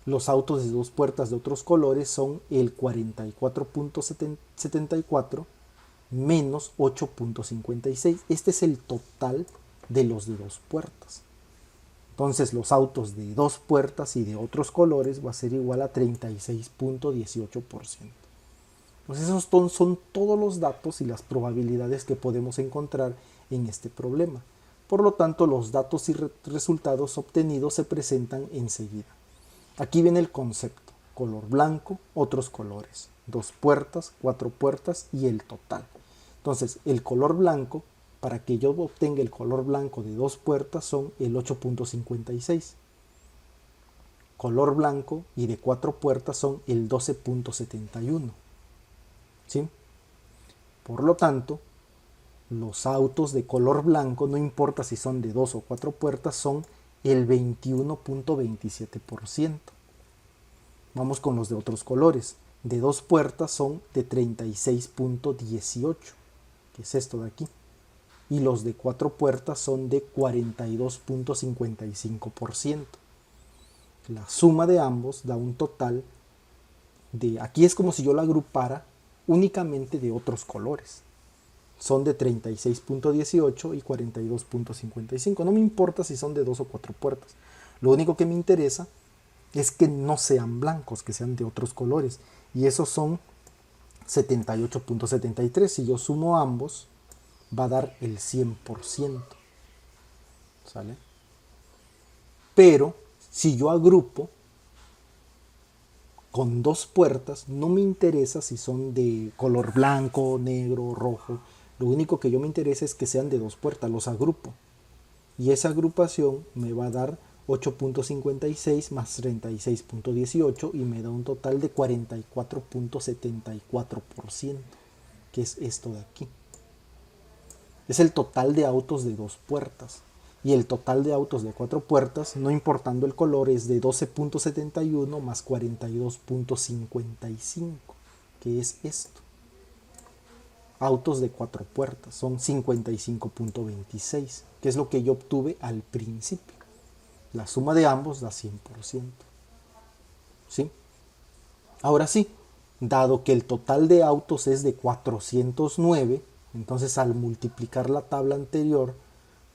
los autos de 2 puertas de otros colores son el 44.74 menos 8.56. Este es el total de los de 2 puertas. Entonces los autos de 2 puertas y de otros colores va a ser igual a 36.18%. Entonces esos son todos los datos y las probabilidades que podemos encontrar en este problema. Por lo tanto, los datos y resultados obtenidos se presentan enseguida. Aquí viene el concepto: color blanco, otros colores, 2 puertas, 4 puertas y el total. Entonces, el color blanco, para que yo obtenga el color blanco de 2 puertas, son el 8.56. Color blanco y de 4 puertas son el 12.71. ¿Sí? Por lo tanto, los autos de color blanco, no importa si son de 2 o 4 puertas, son el 21.27%. Vamos con los de otros colores. De 2 puertas son de 36.18, que es esto de aquí. Y los de 4 puertas son de 42.55%. La suma de ambos da un total de, aquí es como si yo la agrupara únicamente de otros colores. Son de 36.18 y 42.55. No me importa si son de 2 o 4 puertas. Lo único que me interesa es que no sean blancos, que sean de otros colores. Y esos son 78.73. Si yo sumo ambos, va a dar el 100%. ¿Sale? Pero si yo agrupo con 2 puertas, no me interesa si son de color blanco, negro, rojo. Lo único que yo me interesa es que sean de 2 puertas, los agrupo. Y esa agrupación me va a dar 8.56 más 36.18 y me da un total de 44.74%, que es esto de aquí. Es el total de autos de 2 puertas. Y el total de autos de 4 puertas, no importando el color, es de 12.71 más 42.55, que es esto. Autos de 4 puertas son 55.26, que es lo que yo obtuve al principio. La suma de ambos da 100%. ¿Sí? Ahora sí, dado que el total de autos es de 409, entonces al multiplicar la tabla anterior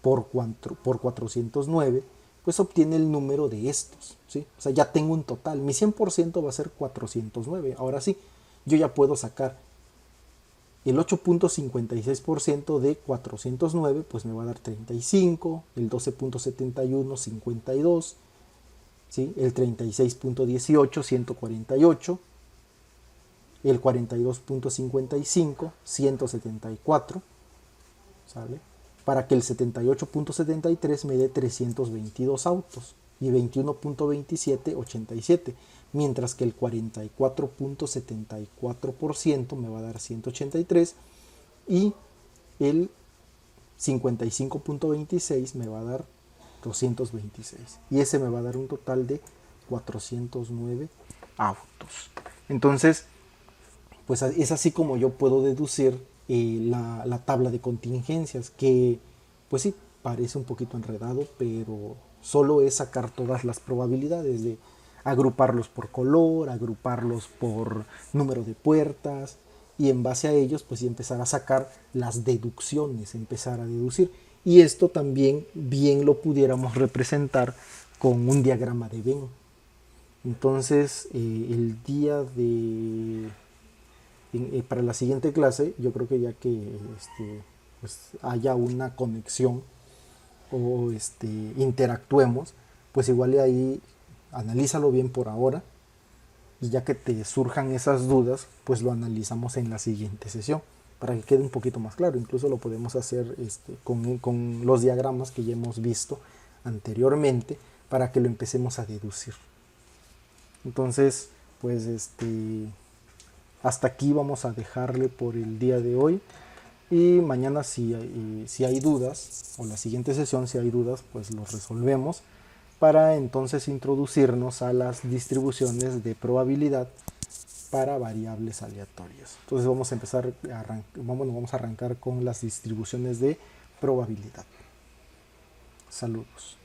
por 409, pues obtiene el número de estos, ¿sí? O sea, ya tengo un total. Mi 100% va a ser 409. Ahora sí, yo ya puedo sacar el 8.56% de 409, pues me va a dar 35, el 12.71, 52, ¿sí? El 36.18, 148, el 42.55, 174, ¿sale? Para que el 78.73 me dé 322 autos y 21.27, 87, mientras que el 44.74% me va a dar 183 y el 55.26 me va a dar 226, y ese me va a dar un total de 409 autos. Entonces, pues es así como yo puedo deducir la tabla de contingencias, que pues sí, parece un poquito enredado, pero solo es sacar todas las probabilidades, de agruparlos por color, agruparlos por número de puertas, y en base a ellos pues empezar a sacar las deducciones, empezar a deducir. Y esto también bien lo pudiéramos representar con un diagrama de Venn. Entonces el día de para la siguiente clase, yo creo que ya que pues haya una conexión o interactuemos, pues igual y ahí analízalo bien por ahora, y ya que te surjan esas dudas, pues lo analizamos en la siguiente sesión. para que quede un poquito más claro. Incluso lo podemos hacer con los diagramas que ya hemos visto anteriormente para que lo empecemos a deducir. Entonces, pues hasta aquí vamos a dejarle por el día de hoy. Y mañana si hay dudas, o la siguiente sesión si hay dudas, pues los resolvemos para entonces introducirnos a las distribuciones de probabilidad para variables aleatorias. Entonces vamos a empezar, vamos a arrancar con las distribuciones de probabilidad. Saludos.